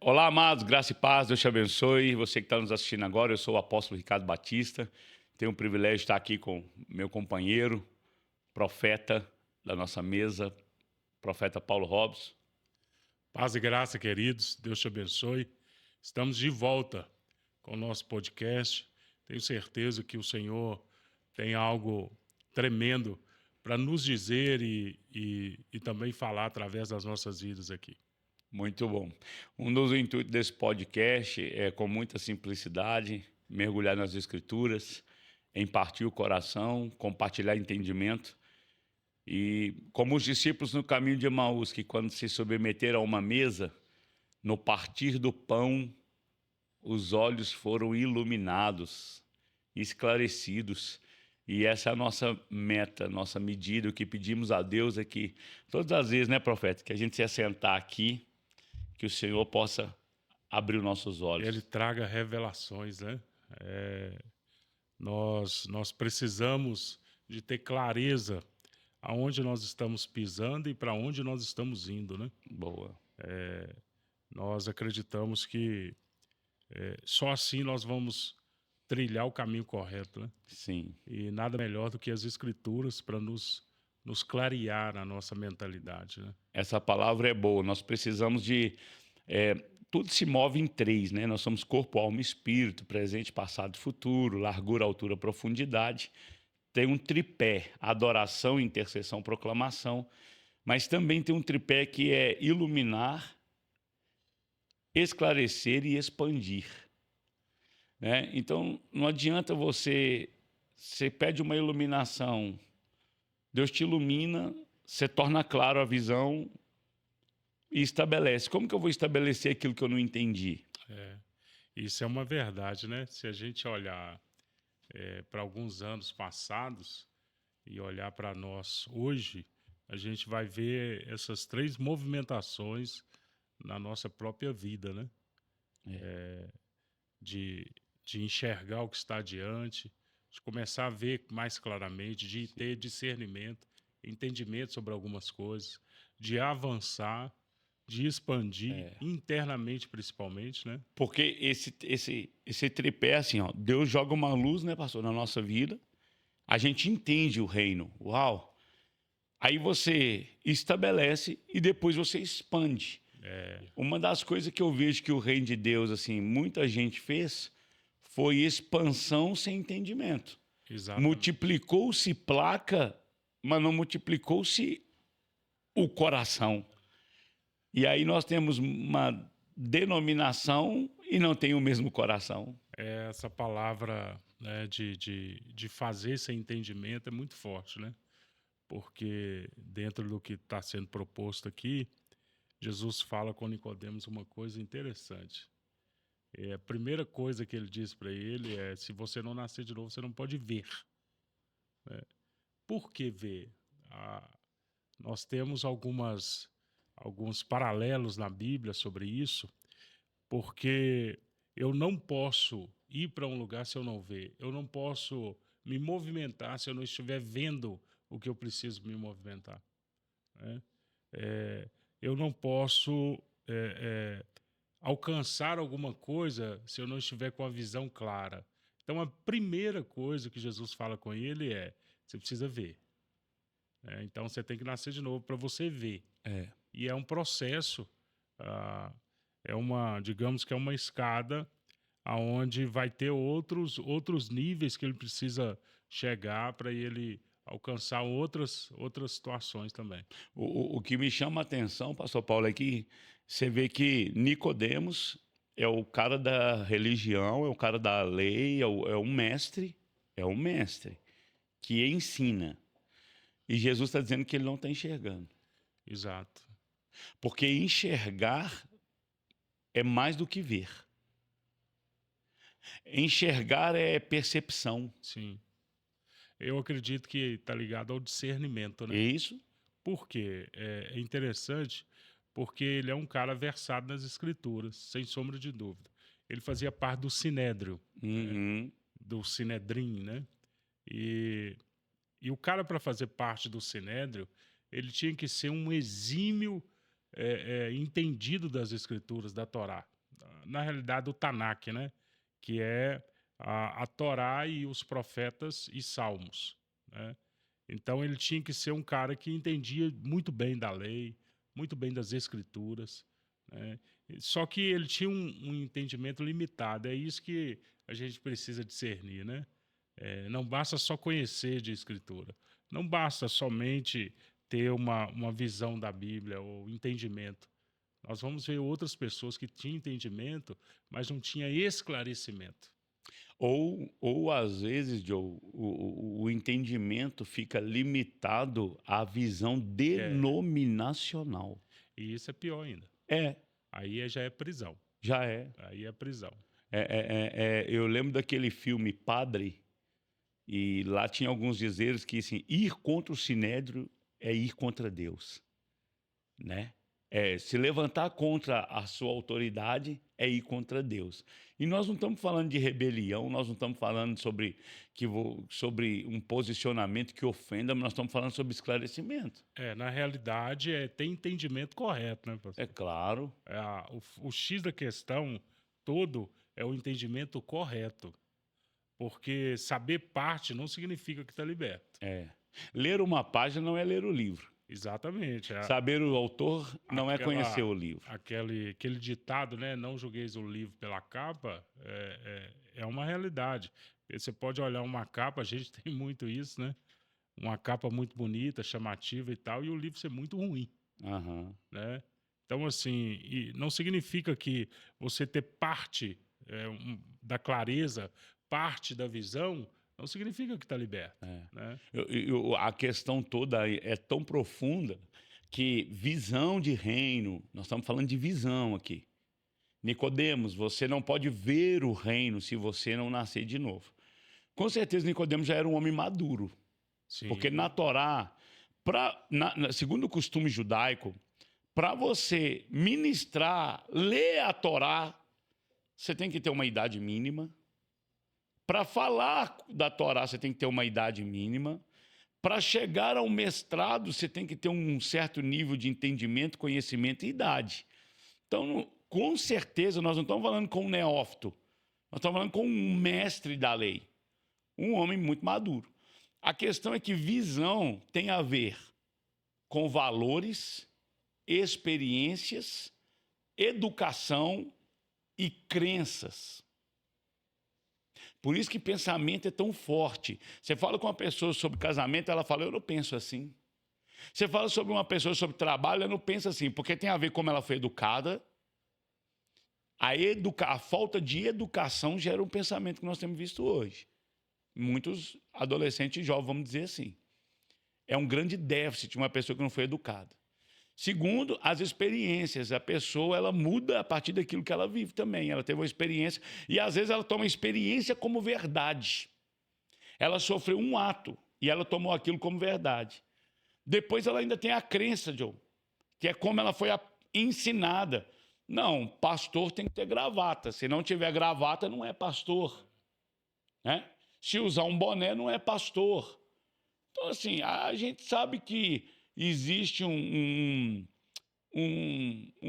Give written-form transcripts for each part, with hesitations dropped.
Olá, amados, graça e paz, Deus te abençoe. Você que está nos assistindo agora, eu sou o apóstolo Ricardo Batista. Tenho o privilégio de estar aqui com meu companheiro, profeta da nossa mesa, profeta Paulo Robson. Paz e graça, queridos. Deus te abençoe. Estamos de volta com o nosso podcast. Tenho certeza que o Senhor tem algo tremendo para nos dizer e também falar através das nossas vidas aqui. Muito bom. Um dos intuitos desse podcast é, com muita simplicidade, mergulhar nas Escrituras, impartir o coração, compartilhar entendimento. E como os discípulos no caminho de Emaús, que quando se submeteram a uma mesa, no partir do pão, os olhos foram iluminados, esclarecidos. E essa é a nossa meta, nossa medida. O que pedimos a Deus é que, todas as vezes, né, profeta, que a gente se assentar aqui, que o Senhor possa abrir os nossos Ele olhos. traga revelações, né? Nós precisamos de ter clareza aonde nós estamos pisando e para onde nós estamos indo, né? Boa. Nós acreditamos que só assim nós vamos trilhar o caminho correto, né? Sim. E nada melhor do que as escrituras para nos clarear a nossa mentalidade, né? Essa palavra é boa. Nós precisamos de... tudo se move em três, né? Nós somos corpo, alma e espírito, presente, passado e futuro, largura, altura, profundidade. Tem um tripé, adoração, intercessão, proclamação. Mas também tem um tripé que é iluminar, esclarecer e expandir, né? Então, não adianta você pede uma iluminação, Deus te ilumina, você torna claro a visão e estabelece. Como que eu vou estabelecer aquilo que eu não entendi? Isso é uma verdade, né? Se a gente olhar para alguns anos passados e olhar para nós hoje, a gente vai ver essas três movimentações na nossa própria vida, né? De, de enxergar o que está adiante, de começar a ver mais claramente, de ter discernimento, entendimento sobre algumas coisas, de avançar, de expandir internamente, principalmente, né? Porque esse tripé, assim, ó, Deus joga uma luz, né, pastor, na nossa vida, a gente entende o reino, uau! Aí você estabelece e depois você expande. Uma das coisas que eu vejo que o reino de Deus, assim, muita gente fez, foi expansão sem entendimento. Exatamente. Multiplicou-se placa, mas não multiplicou-se o coração. E aí nós temos uma denominação e não tem o mesmo coração. Essa palavra, né, de fazer esse entendimento é muito forte, né? Porque dentro do que está sendo proposto aqui, Jesus fala com Nicodemos uma coisa interessante. A primeira coisa que ele diz para ele é: se você não nascer de novo, você não pode ver. Por que ver? Nós temos alguns paralelos na Bíblia sobre isso, porque eu não posso ir para um lugar se eu não ver. Eu não posso me movimentar se eu não estiver vendo o que eu preciso me movimentar, né? Eu não posso alcançar alguma coisa se eu não estiver com a visão clara. Então, a primeira coisa que Jesus fala com ele é: você precisa ver, né? Então, você tem que nascer de novo para você ver. E é um processo, digamos que é uma escada aonde vai ter outros níveis que ele precisa chegar para ele alcançar outras situações também. O que me chama a atenção, pastor Paulo, é que você vê que Nicodemos é o cara da religião, é o cara da lei, é um mestre que ensina. E Jesus está dizendo que ele não está enxergando. Exato. Porque enxergar é mais do que ver. Enxergar é percepção. Sim. Eu acredito que está ligado ao discernimento, né? É isso? Por quê? É interessante porque ele é um cara versado nas escrituras, sem sombra de dúvida. Ele fazia parte do Sinédrio, né? Uhum. Do Sinedrim, né? E o cara, para fazer parte do Sinédrio, ele tinha que ser um exímio entendido das escrituras, da Torá, na realidade, o Tanakh, né? Que é a Torá e os profetas e salmos, né? Então ele tinha que ser um cara que entendia muito bem da lei, muito bem das escrituras, né? Só que ele tinha um entendimento limitado. É isso que a gente precisa discernir, né? Não basta só conhecer de escritura, não basta somente ter uma visão da Bíblia ou entendimento. Nós vamos ver outras pessoas que tinham entendimento, mas não tinha esclarecimento. Ou às vezes, Joe, o entendimento fica limitado à visão É, denominacional. e isso é pior ainda. É, Aí já é prisão. já é. Aí é prisão. Eu lembro daquele filme Padre, e lá tinha alguns dizeres que assim, ir contra o sinédrio é ir contra Deus, né? Se levantar contra a sua autoridade é ir contra Deus. E nós não estamos falando de rebelião, nós não estamos falando sobre um posicionamento que ofenda, mas nós estamos falando sobre esclarecimento. Na realidade, ter entendimento correto, né, É pastor? claro. O X da questão todo é o entendimento correto. Porque saber parte não significa que está liberto. Ler uma página não é ler o livro. Exatamente. Saber o autor não é conhecer o livro. Aquele ditado, né? Não julgueis o livro pela capa, é uma realidade. Você pode olhar uma capa, a gente tem muito isso, né? Uma capa muito bonita, chamativa e tal, e o livro ser muito ruim, Aham. né? Então, assim, não significa que você ter parte da clareza, parte da visão, não significa que está liberto, né? A questão toda é tão profunda que visão de reino, nós estamos falando de visão aqui. Nicodemos, você não pode ver o reino se você não nascer de novo. Com certeza Nicodemos já era um homem maduro, Sim. porque na Torá, segundo o costume judaico, para você ministrar, ler a Torá, você tem que ter uma idade mínima. Para falar da Torá, você tem que ter uma idade mínima. Para chegar ao mestrado, você tem que ter um certo nível de entendimento, conhecimento e idade. Então, com certeza, nós não estamos falando com um neófito. Nós estamos falando com um mestre da lei. Um homem muito maduro. A questão é que visão tem a ver com valores, experiências, educação e crenças. Por isso que pensamento é tão forte. Você fala com uma pessoa sobre casamento, ela fala, eu não penso assim. Você fala sobre uma pessoa sobre trabalho, ela não pensa assim, porque tem a ver como ela foi educada. A falta de educação gera um pensamento que nós temos visto hoje. Muitos adolescentes e jovens, vamos dizer assim. É um grande déficit de uma pessoa que não foi educada. Segundo, as experiências. A pessoa ela muda a partir daquilo que ela vive também. Ela teve uma experiência e às vezes ela toma a experiência como verdade. Ela sofreu um ato e ela tomou aquilo como verdade. Depois ela ainda tem a crença, Joe, que é como ela foi ensinada. Não, pastor tem que ter gravata. Se não tiver gravata, não é pastor. Né? Se usar um boné, não é pastor. Então, assim, a gente sabe que existe um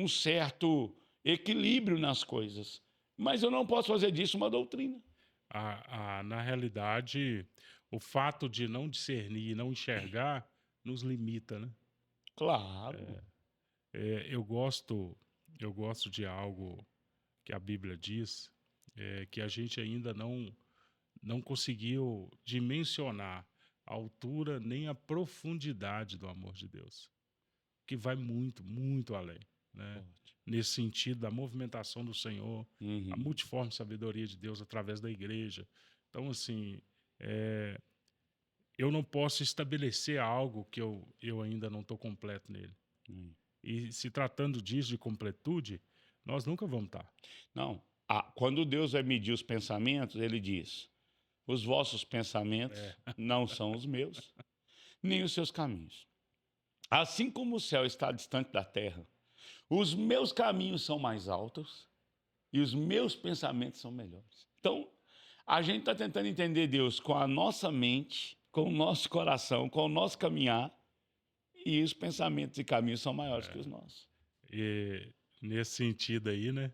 certo equilíbrio nas coisas. Mas eu não posso fazer disso uma doutrina. Na realidade, o fato de não discernir e não enxergar nos limita, né? Claro. Eu gosto de algo que a Bíblia diz, que a gente ainda não conseguiu dimensionar a altura nem a profundidade do amor de Deus, que vai muito, muito além, né? Nesse sentido da movimentação do Senhor, a multiforme sabedoria de Deus através da igreja. Então, assim, eu não posso estabelecer algo que eu ainda não estou completo nele. E se tratando disso, de completude, nós nunca vamos estar. Não. Quando Deus vai medir os pensamentos, ele diz, os vossos pensamentos não são os meus, nem os seus caminhos. Assim como o céu está distante da terra, os meus caminhos são mais altos e os meus pensamentos são melhores. Então, a gente está tentando entender Deus com a nossa mente, com o nosso coração, com o nosso caminhar, e os pensamentos e caminhos são maiores que os nossos. E nesse sentido aí, né?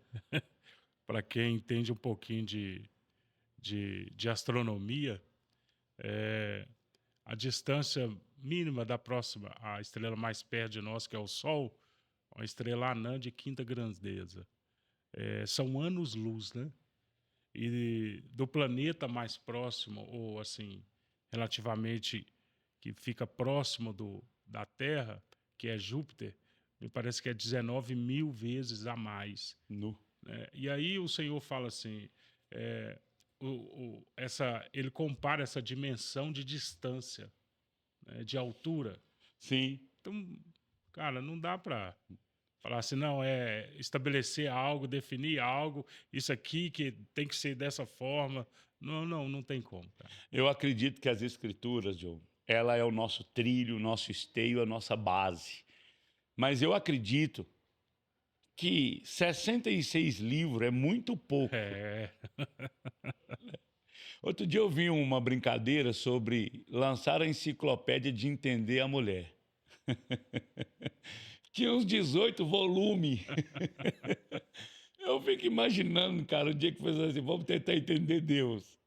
para quem entende um pouquinho de astronomia, é, a distância mínima da próxima, a estrela mais perto de nós, que é o Sol, uma estrela anã de quinta grandeza. São anos-luz, né? E do planeta mais próximo, ou assim, relativamente, que fica próximo da Terra, que é Júpiter, me parece que é 19 mil vezes a mais. Nu. Né? E aí o Senhor fala assim, ele compara essa dimensão de distância, né, de altura. Sim. Então, cara, não dá para falar assim, não, estabelecer algo, definir algo, isso aqui que tem que ser dessa forma. Não tem como, cara. Eu acredito que as escrituras, Joe, ela é o nosso trilho, o nosso esteio, a nossa base. Mas eu acredito que 66 livros é muito pouco. Outro dia eu vi uma brincadeira sobre lançar a enciclopédia de entender a mulher. Tinha uns 18 volumes. Eu fico imaginando, cara, o dia que foi assim, vamos tentar entender Deus.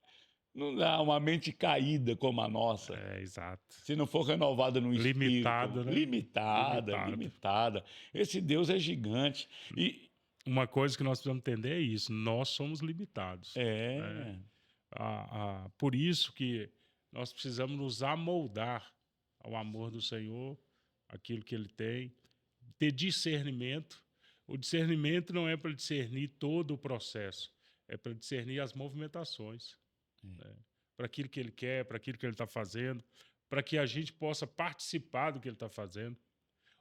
Não dá uma mente caída como a nossa. Exato. Se não for renovada no espírito. Limitado, né? Limitada. Esse Deus é gigante. E uma coisa que nós precisamos entender é isso, nós somos limitados. Né? Por isso que nós precisamos nos amoldar ao amor do Senhor, aquilo que Ele tem, ter discernimento. O discernimento não é para discernir todo o processo, é para discernir as movimentações. Né? Para aquilo que Ele quer, para aquilo que Ele está fazendo, para que a gente possa participar do que Ele está fazendo.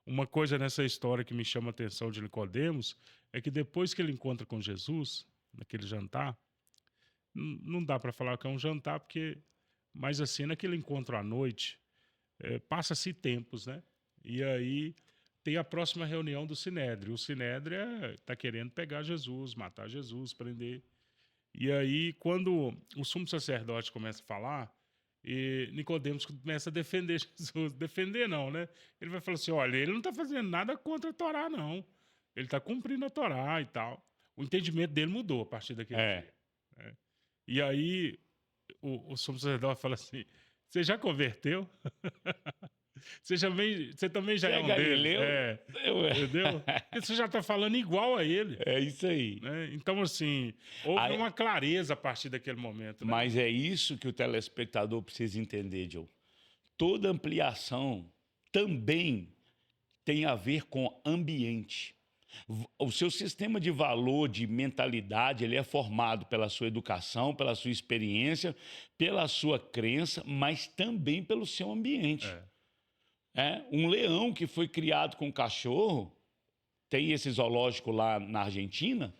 Uma coisa nessa história que me chama a atenção de Nicodemos é que depois que ele encontra com Jesus, naquele jantar, não dá para falar que é um jantar, mas assim, naquele encontro à noite, passa-se tempos, né? E aí tem a próxima reunião do Sinédrio. O Sinédrio está querendo pegar Jesus, matar Jesus, prender. E aí, quando o sumo sacerdote começa a falar, e Nicodemos começa a defender Jesus. Defender não, né? Ele vai falar assim, olha, ele não está fazendo nada contra a Torá, não. Ele está cumprindo a Torá e tal. O entendimento dele mudou a partir daquele dia. Né? E aí, o sumo sacerdote fala assim, você já converteu? Você também já é um Galileu? deles. Entendeu? Porque você já está falando igual a ele. É isso aí. Né? Então, assim, houve uma clareza a partir daquele momento. Né? Mas é isso que o telespectador precisa entender, Joe. Toda ampliação também tem a ver com ambiente. O seu sistema de valor, de mentalidade, ele é formado pela sua educação, pela sua experiência, pela sua crença, mas também pelo seu ambiente. Um leão que foi criado com cachorro, tem esse zoológico lá na Argentina,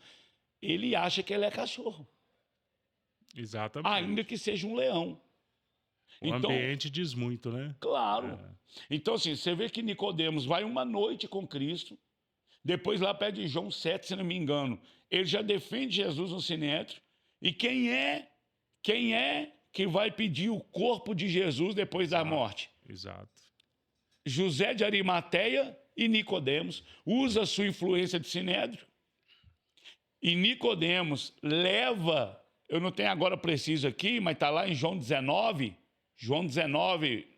ele acha que ele é cachorro. Exatamente. Ainda que seja um leão. O ambiente diz muito, né? Claro. Então, assim, você vê que Nicodemos vai uma noite com Cristo, depois lá perto de João 7, se não me engano, ele já defende Jesus no Sinédrio. E quem é que vai pedir o corpo de Jesus depois da morte? Exato. José de Arimateia e Nicodemos. Usa a sua influência de Sinédrio. E Nicodemos leva, eu não tenho agora preciso aqui, mas está lá em João 19,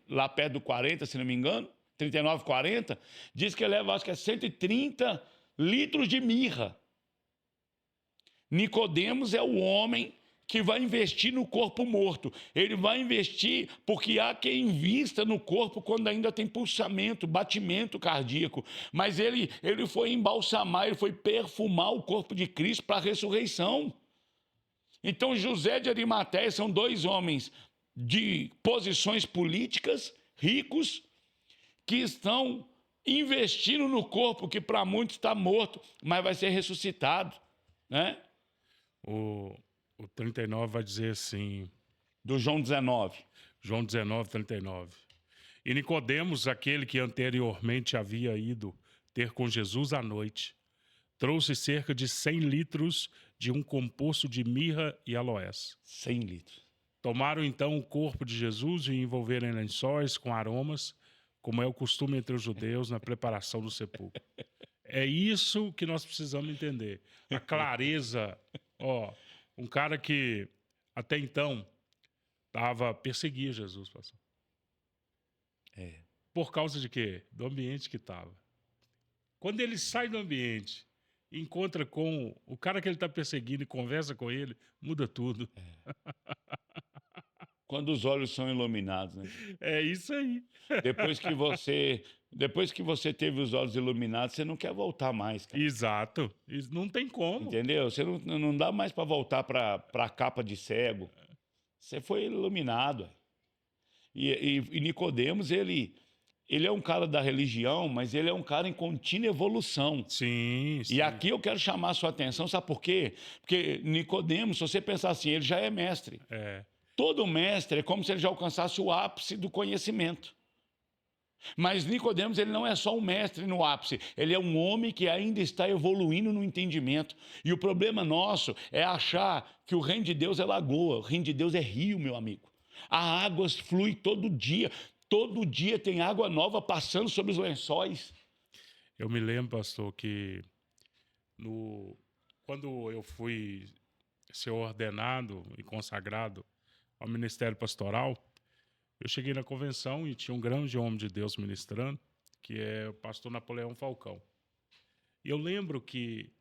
lá perto do 40, se não me engano, 39, 40, diz que leva, acho que é 130 litros de mirra. Nicodemos é o homem que vai investir no corpo morto. Ele vai investir porque há quem invista no corpo quando ainda tem pulsamento, batimento cardíaco. Mas ele foi embalsamar, ele foi perfumar o corpo de Cristo para a ressurreição. Então, José de Arimateia são dois homens de posições políticas, ricos, que estão investindo no corpo que para muitos está morto, mas vai ser ressuscitado. Né? O 39 vai dizer assim... Do João 19. João 19, 39. E Nicodemos, aquele que anteriormente havia ido ter com Jesus à noite, trouxe cerca de 100 litros de um composto de mirra e aloés. 100 litros. Tomaram então o corpo de Jesus e o envolveram em lençóis com aromas, como é o costume entre os judeus na preparação do sepulcro. É isso que nós precisamos entender. A clareza Ó, um cara que até então perseguia Jesus, pastor. É. Por causa de quê? Do ambiente que estava. Quando ele sai do ambiente, encontra com o cara que ele está perseguindo e conversa com ele, muda tudo. Quando os olhos são iluminados, né? É isso aí. Depois que você, depois que você teve os olhos iluminados, você não quer voltar mais, cara. Exato. Isso não tem como. Entendeu? Você não dá mais para voltar para a capa de cego. Você foi iluminado. E Nicodemos, ele é um cara da religião, mas ele é um cara em contínua evolução. Sim, sim. E aqui eu quero chamar a sua atenção, sabe por quê? Porque Nicodemos, se você pensar assim, ele já é mestre. É. Todo mestre é como se ele já alcançasse o ápice do conhecimento. Mas Nicodemos, ele não é só um mestre no ápice, ele é um homem que ainda está evoluindo no entendimento. E o problema nosso é achar que o reino de Deus é lagoa, o reino de Deus é rio, meu amigo. A água flui todo dia tem água nova passando sobre os lençóis. Eu me lembro, pastor, que quando eu fui ser ordenado e consagrado ao ministério pastoral, eu cheguei na convenção e tinha um grande homem de Deus ministrando, que é o pastor Napoleão Falcão. E eu lembro que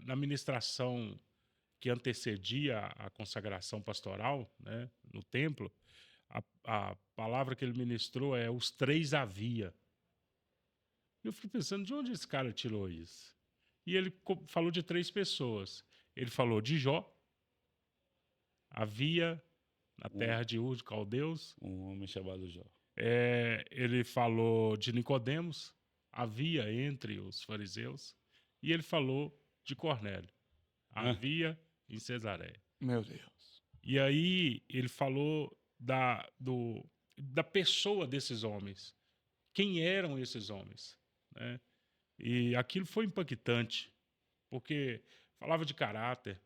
na ministração que antecedia a consagração pastoral, né, no templo, a palavra que ele ministrou é os 3 havia. Eu fiquei pensando, de onde esse cara tirou isso? E ele falou de 3 pessoas. Ele falou de Jó, havia na terra de Ur de Caldeus. Um homem chamado Jó. Ele falou de Nicodemos, havia entre os fariseus. E ele falou de Cornélio, havia em Cesareia. Meu Deus. E aí ele falou da pessoa desses homens. Quem eram esses homens? Né? E aquilo foi impactante, porque falava de caráter,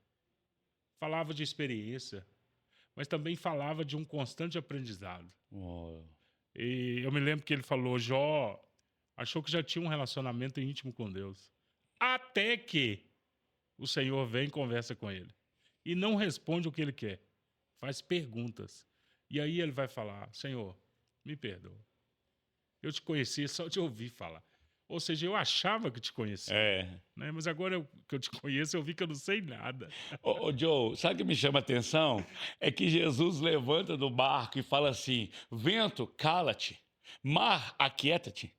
falava de experiência, mas também falava de um constante aprendizado. Oh. E eu me lembro que ele falou, Jó achou que já tinha um relacionamento íntimo com Deus, até que o Senhor vem e conversa com ele. E não responde o que ele quer, faz perguntas. E aí ele vai falar, Senhor, me perdoa. Eu te conheci só de ouvir falar. Ou seja, eu achava que te conhecia. Né? Mas agora que eu te conheço, eu vi que eu não sei nada. Ô, Joe, sabe o que me chama a atenção? É que Jesus levanta do barco e fala assim, vento, cala-te, mar, aquieta-te.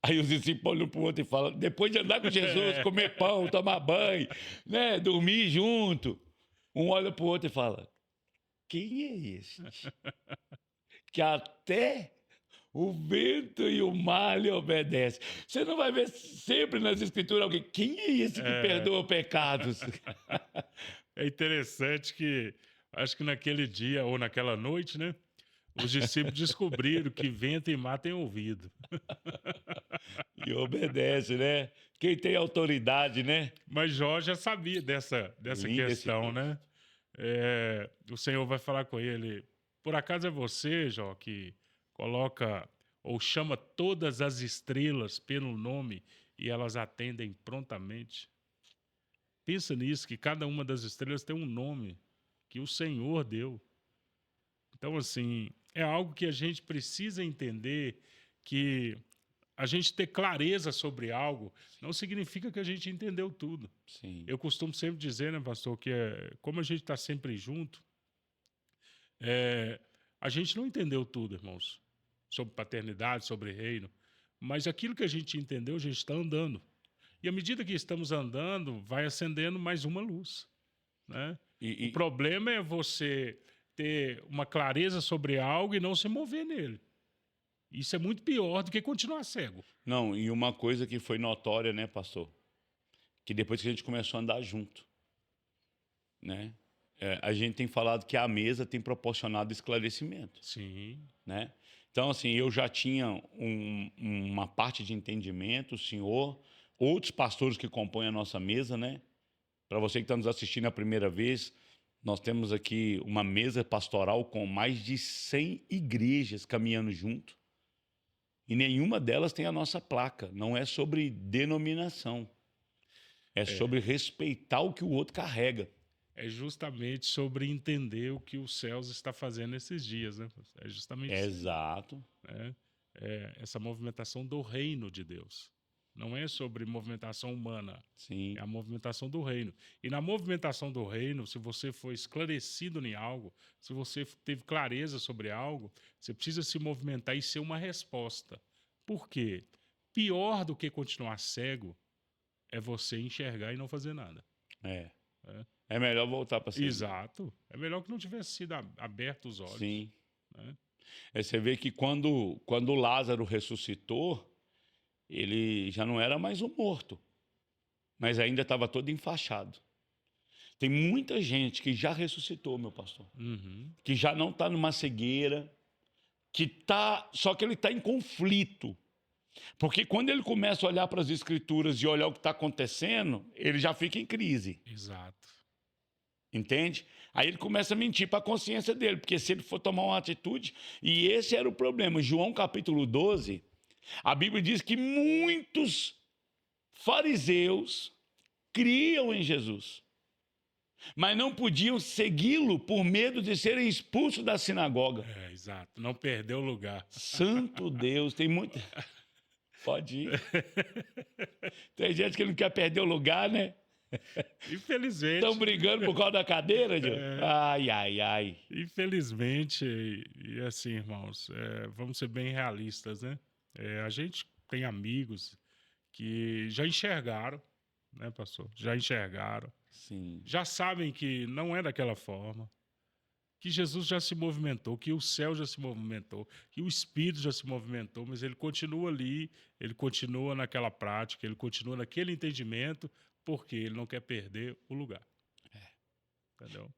Aí os discípulos olham para o outro e falam, depois de andar com Jesus, comer pão, tomar banho, né, dormir junto, um olha para o outro e fala, quem é esse? Que até o vento e o mar lhe obedecem. Você não vai ver sempre nas escrituras alguém, quem é esse que perdoa pecados? É interessante que, acho que naquele dia ou naquela noite, né, os discípulos descobriram que vento e mar têm ouvido. E obedece, né? Quem tem autoridade, né? Mas Jó já sabia dessa questão, né? O Senhor vai falar com ele, por acaso é você, Jó, que coloca ou chama todas as estrelas pelo nome e elas atendem prontamente? Pensa nisso, que cada uma das estrelas tem um nome que o Senhor deu. Então, assim, é algo que a gente precisa entender, que a gente ter clareza sobre algo não significa que a gente entendeu tudo. Sim. Eu costumo sempre dizer, né, pastor, que como a gente está sempre junto, a gente não entendeu tudo, irmãos, sobre paternidade, sobre reino, mas aquilo que a gente entendeu, a gente está andando. E à medida que estamos andando, vai acendendo mais uma luz, né? O problema é você ter uma clareza sobre algo e não se mover nele. Isso é muito pior do que continuar cego. Não, e uma coisa que foi notória, né, pastor? Que depois que a gente começou a andar junto, né? A gente tem falado que a mesa tem proporcionado esclarecimento. Sim. Né? Então, assim, eu já tinha uma parte de entendimento, o senhor, outros pastores que compõem a nossa mesa, né? Para você que está nos assistindo a primeira vez, nós temos aqui uma mesa pastoral com mais de 100 igrejas caminhando junto. E nenhuma delas tem a nossa placa, não é sobre denominação. É sobre respeitar o que o outro carrega. É justamente sobre entender o que os céus está fazendo esses dias, né? É justamente isso aí, Exato. né? É essa movimentação do reino de Deus. Não é sobre movimentação humana, Sim. é a movimentação do reino. E na movimentação do reino, se você for esclarecido em algo, se você teve clareza sobre algo, você precisa se movimentar e ser uma resposta. Por quê? Pior do que continuar cego é você enxergar e não fazer nada. É. Né? É melhor voltar para seguir. Exato. É melhor que não tivesse sido aberto os olhos. Sim. Né? Você vê que quando Lázaro ressuscitou, ele já não era mais um morto, mas ainda estava todo enfaixado. Tem muita gente que já ressuscitou, meu pastor, Uhum. que já não está numa cegueira, só que ele está em conflito. Porque quando ele começa a olhar para as escrituras e olhar o que está acontecendo, ele já fica em crise. Exato. Entende? Aí ele começa a mentir para a consciência dele, porque se ele for tomar uma atitude, e esse era o problema. João capítulo 12, a Bíblia diz que muitos fariseus criam em Jesus, mas não podiam segui-lo por medo de serem expulsos da sinagoga. É, exato. Não perdeu o lugar. Santo Deus, tem muito. Pode ir. Tem gente que não quer perder o lugar, né? Infelizmente. Estão brigando por causa da cadeira, Diogo? Ai, ai, ai. Infelizmente, e assim, irmãos, vamos ser bem realistas, né? A gente tem amigos que já enxergaram, né, pastor? Já enxergaram, Sim. já sabem que não é daquela forma, que Jesus já se movimentou, que o céu já se movimentou, que o Espírito já se movimentou, mas ele continua ali, ele continua naquela prática, ele continua naquele entendimento, porque ele não quer perder o lugar. Entendeu?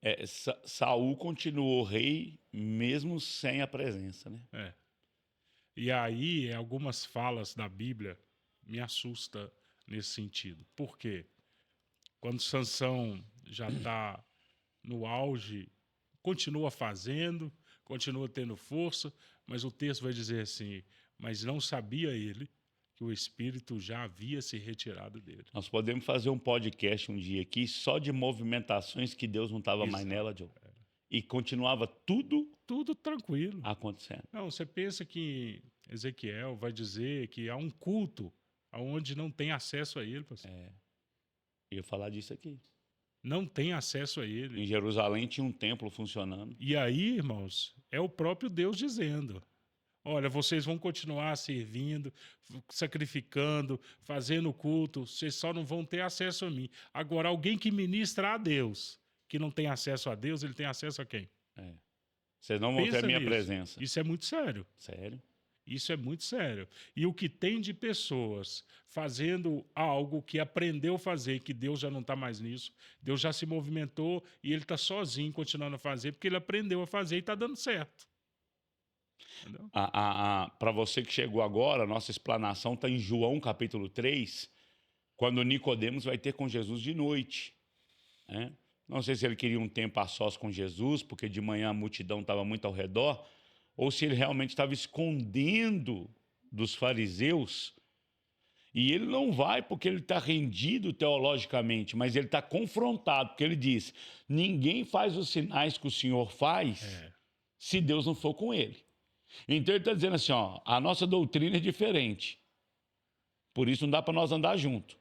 Saul continuou rei mesmo sem a presença, né? E aí, algumas falas da Bíblia me assustam nesse sentido. Por quê? Quando Sansão já está no auge, continua fazendo, continua tendo força, mas o texto vai dizer assim: mas não sabia ele que o Espírito já havia se retirado dele. Nós podemos fazer um podcast um dia aqui só de movimentações que Deus não estava mais nela, Diogo. E continuava tudo tranquilo. acontecendo. Não, você pensa que Ezequiel vai dizer que há um culto onde não tem acesso a ele, pastor. Eu ia falar disso aqui. Não tem acesso a ele. Em Jerusalém tinha um templo funcionando. E aí, irmãos, é o próprio Deus dizendo: olha, vocês vão continuar servindo, sacrificando, fazendo culto, vocês só não vão ter acesso a mim. Agora, alguém que ministra a Deus, que não tem acesso a Deus, ele tem acesso a quem? Vocês não vão ter a minha presença. Isso é muito sério. Sério? Isso é muito sério. E o que tem de pessoas fazendo algo que aprendeu a fazer, que Deus já não está mais nisso, Deus já se movimentou e ele está sozinho continuando a fazer, porque ele aprendeu a fazer e está dando certo. Para você que chegou agora, nossa explanação está em João capítulo 3, quando Nicodemos vai ter com Jesus de noite. Né? Não sei se ele queria um tempo a sós com Jesus, porque de manhã a multidão estava muito ao redor, ou se ele realmente estava escondendo dos fariseus. E ele não vai porque ele está rendido teologicamente, mas ele está confrontado, porque ele diz: ninguém faz os sinais que o Senhor faz se Deus não for com ele. Então ele está dizendo assim, ó, a nossa doutrina é diferente, por isso não dá para nós andar junto.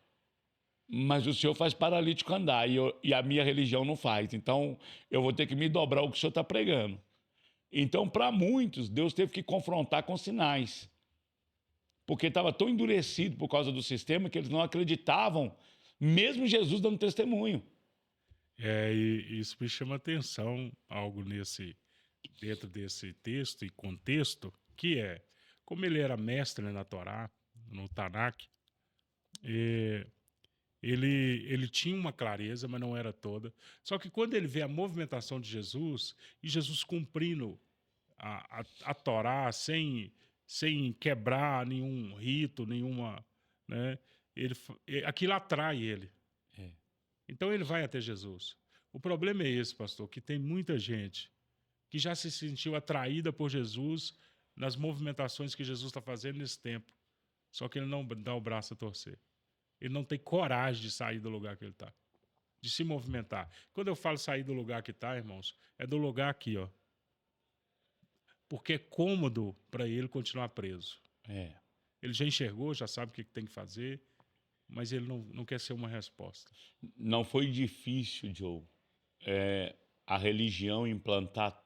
Mas o Senhor faz paralítico andar e a minha religião não faz, então eu vou ter que me dobrar o que o Senhor está pregando. Então, para muitos, Deus teve que confrontar com sinais, porque estava tão endurecido por causa do sistema que eles não acreditavam, mesmo Jesus dando testemunho. E isso me chama atenção, algo dentro desse texto e contexto, que é, como ele era mestre na Torá, no Tanakh, ele tinha uma clareza, mas não era toda. Só que quando ele vê a movimentação de Jesus, e Jesus cumprindo a Torá sem quebrar nenhum rito, nenhuma... Né, aquilo atrai ele. Então ele vai até Jesus. O problema é esse, pastor, que tem muita gente que já se sentiu atraída por Jesus nas movimentações que Jesus está fazendo nesse tempo. Só que ele não dá o braço a torcer. ele não tem coragem de sair do lugar que ele está, de se movimentar. Quando eu falo sair do lugar que está, irmãos, é do lugar aqui, ó. Porque é cômodo para ele continuar preso. É. Ele já enxergou, já sabe o que tem que fazer, mas ele não quer ser uma resposta. Não foi difícil, Joe, a religião implantar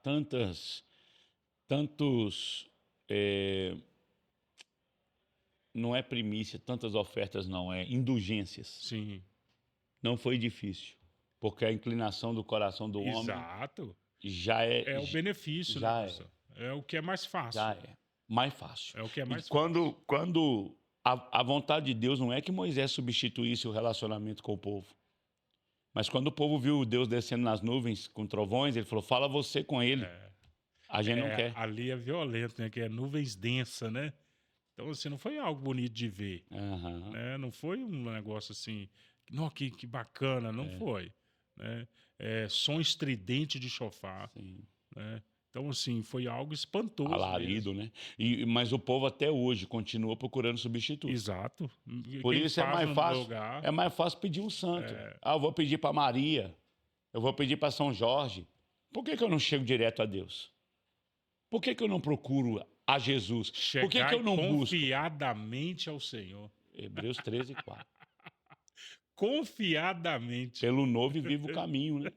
não é primícia, tantas ofertas não, é indulgências. Sim. Não foi difícil, porque a inclinação do coração do homem Exato. já é... É o benefício, já né, pastor? É o que é mais fácil. Já é mais fácil. É o que é mais E quando a vontade de Deus não é que Moisés substituísse o relacionamento com o povo, mas quando o povo viu Deus descendo nas nuvens com trovões, ele falou, fala você com ele. A gente não quer. Ali é violento, né? Que é nuvens densas, né? Então, assim, não foi algo bonito de ver. Aham. Né? Não foi um negócio assim, não, que bacana, não foi. Né? Som estridente de chofar. Sim. Né? Então, assim, foi algo espantoso. Alarido, mesmo. né? Mas o povo até hoje continua procurando substitutos. Exato. Por Quem isso é faz mais no fácil. lugar, É mais fácil pedir um santo. Eu vou pedir para Maria. Eu vou pedir para São Jorge. Por que eu não chego direto a Deus? Por que eu não procuro a Jesus? Por que eu não busco? Confiadamente ao Senhor. Hebreus 13:4. Confiadamente. Pelo novo e vivo caminho, né?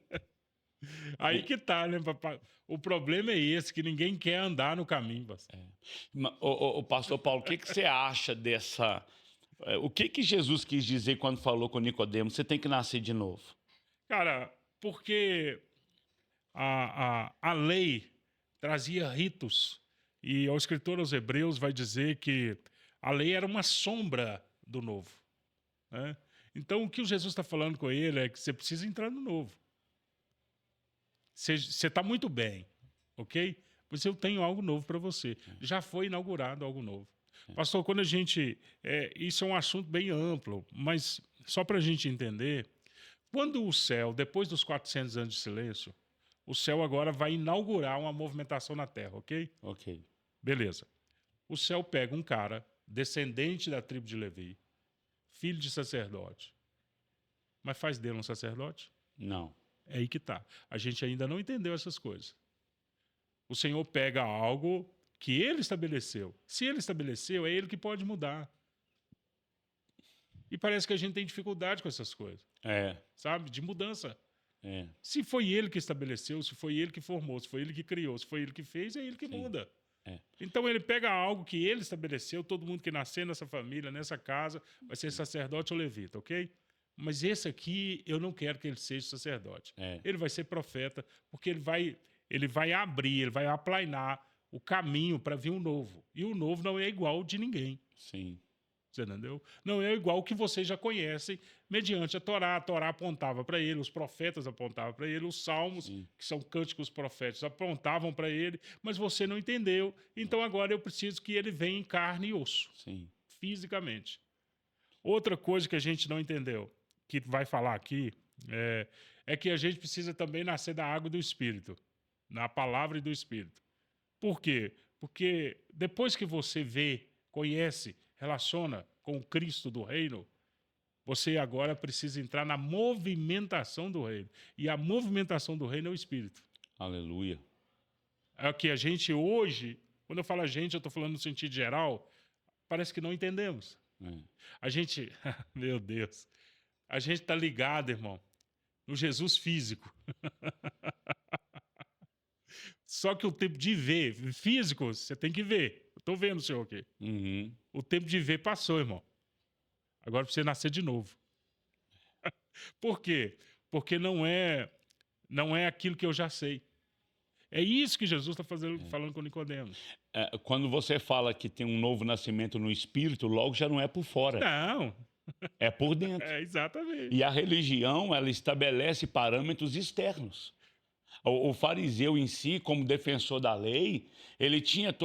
Aí que tá, né, papai? O problema é esse, que ninguém quer andar no caminho, pastor. O pastor Paulo, o que você acha dessa... O que Jesus quis dizer quando falou com Nicodemo? Você tem que nascer de novo. Cara, porque a lei trazia ritos, e o escritor aos Hebreus vai dizer que a lei era uma sombra do novo. Né? Então, o que o Jesus está falando com ele é que você precisa entrar no novo. Você está muito bem, ok? Mas eu tenho algo novo para você. Já foi inaugurado algo novo. Pastor, quando a gente... isso é um assunto bem amplo, mas só para a gente entender, quando o céu, depois dos 400 anos de silêncio, o céu agora vai inaugurar uma movimentação na Terra, ok? Ok. Beleza. O céu pega um cara, descendente da tribo de Levi, filho de sacerdote, mas faz dele um sacerdote? Não. É aí que tá. A gente ainda não entendeu essas coisas. O Senhor pega algo que ele estabeleceu. Se ele estabeleceu, é ele que pode mudar. E parece que a gente tem dificuldade com essas coisas. Sabe? De mudança. Se foi ele que estabeleceu, se foi ele que formou, se foi ele que criou, se foi ele que fez, é ele que muda. Então ele pega algo que ele estabeleceu, todo mundo que nascer nessa família, nessa casa, vai ser sacerdote ou levita, ok? Mas esse aqui, eu não quero que ele seja sacerdote. Ele vai ser profeta, porque ele vai abrir, ele vai aplainar o caminho para vir um novo. E o novo não é igual de ninguém. Sim. Você entendeu? Não é igual o que vocês já conhecem mediante a Torá. A Torá apontava para ele, os profetas apontavam para ele, os salmos, que são cânticos proféticos, apontavam para ele, mas você não entendeu. Então agora eu preciso que ele venha em carne e osso, fisicamente. Outra coisa que a gente não entendeu, que vai falar aqui, é que a gente precisa também nascer da água e do Espírito, na palavra e do Espírito. Por quê? Porque depois que você vê, conhece, relaciona com o Cristo do reino, você agora precisa entrar na movimentação do reino. E a movimentação do reino é o Espírito. Aleluia. É o que a gente hoje, quando eu falo a gente, eu estou falando no sentido geral, parece que não entendemos. A gente, meu Deus, a gente está ligado, irmão, no Jesus físico. Só que o tempo de ver, físico, você tem que ver. Eu estou vendo o senhor aqui. O tempo de ver passou, irmão. Agora precisa nascer de novo. Por quê? Porque não é aquilo que eu já sei. É isso que Jesus está falando com Nicodemo. Quando você fala que tem um novo nascimento no Espírito, logo já não é por fora. Não. É por dentro. Exatamente. E a religião, ela estabelece parâmetros externos. O fariseu em si, como defensor da lei, ele tinha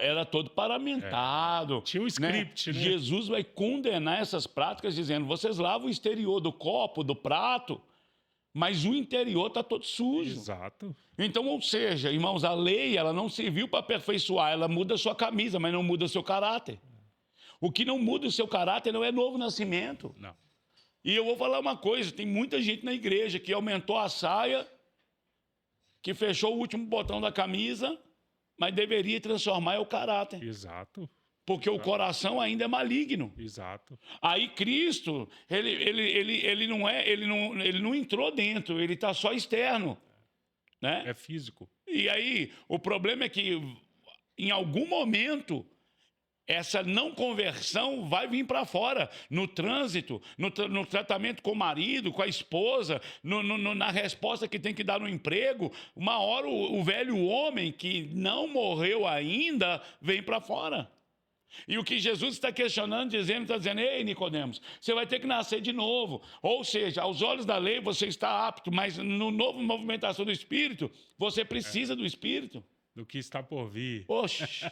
era todo paramentado. Tinha um script, né? Jesus vai condenar essas práticas dizendo, vocês lavam o exterior do copo, do prato, mas o interior está todo sujo. Exato. Então, ou seja, irmãos, a lei ela não serviu para aperfeiçoar, ela muda a sua camisa, mas não muda o seu caráter. O que não muda o seu caráter não é novo nascimento. Não. E eu vou falar uma coisa, tem muita gente na igreja que aumentou a saia, que fechou o último botão da camisa, mas deveria transformar o caráter. Exato. Porque o coração ainda é maligno. Exato. Aí Cristo, ele não entrou dentro, ele está só externo. Né? É físico. E aí, o problema é que, em algum momento, essa não conversão vai vir para fora, no trânsito, no tratamento com o marido, com a esposa, na resposta que tem que dar no emprego. Uma hora o velho homem que não morreu ainda vem para fora. E o que Jesus está questionando, está dizendo, ei, Nicodemos, você vai ter que nascer de novo. Ou seja, aos olhos da lei você está apto, mas no novo movimentação do Espírito, você precisa do Espírito. Do que está por vir. Oxe.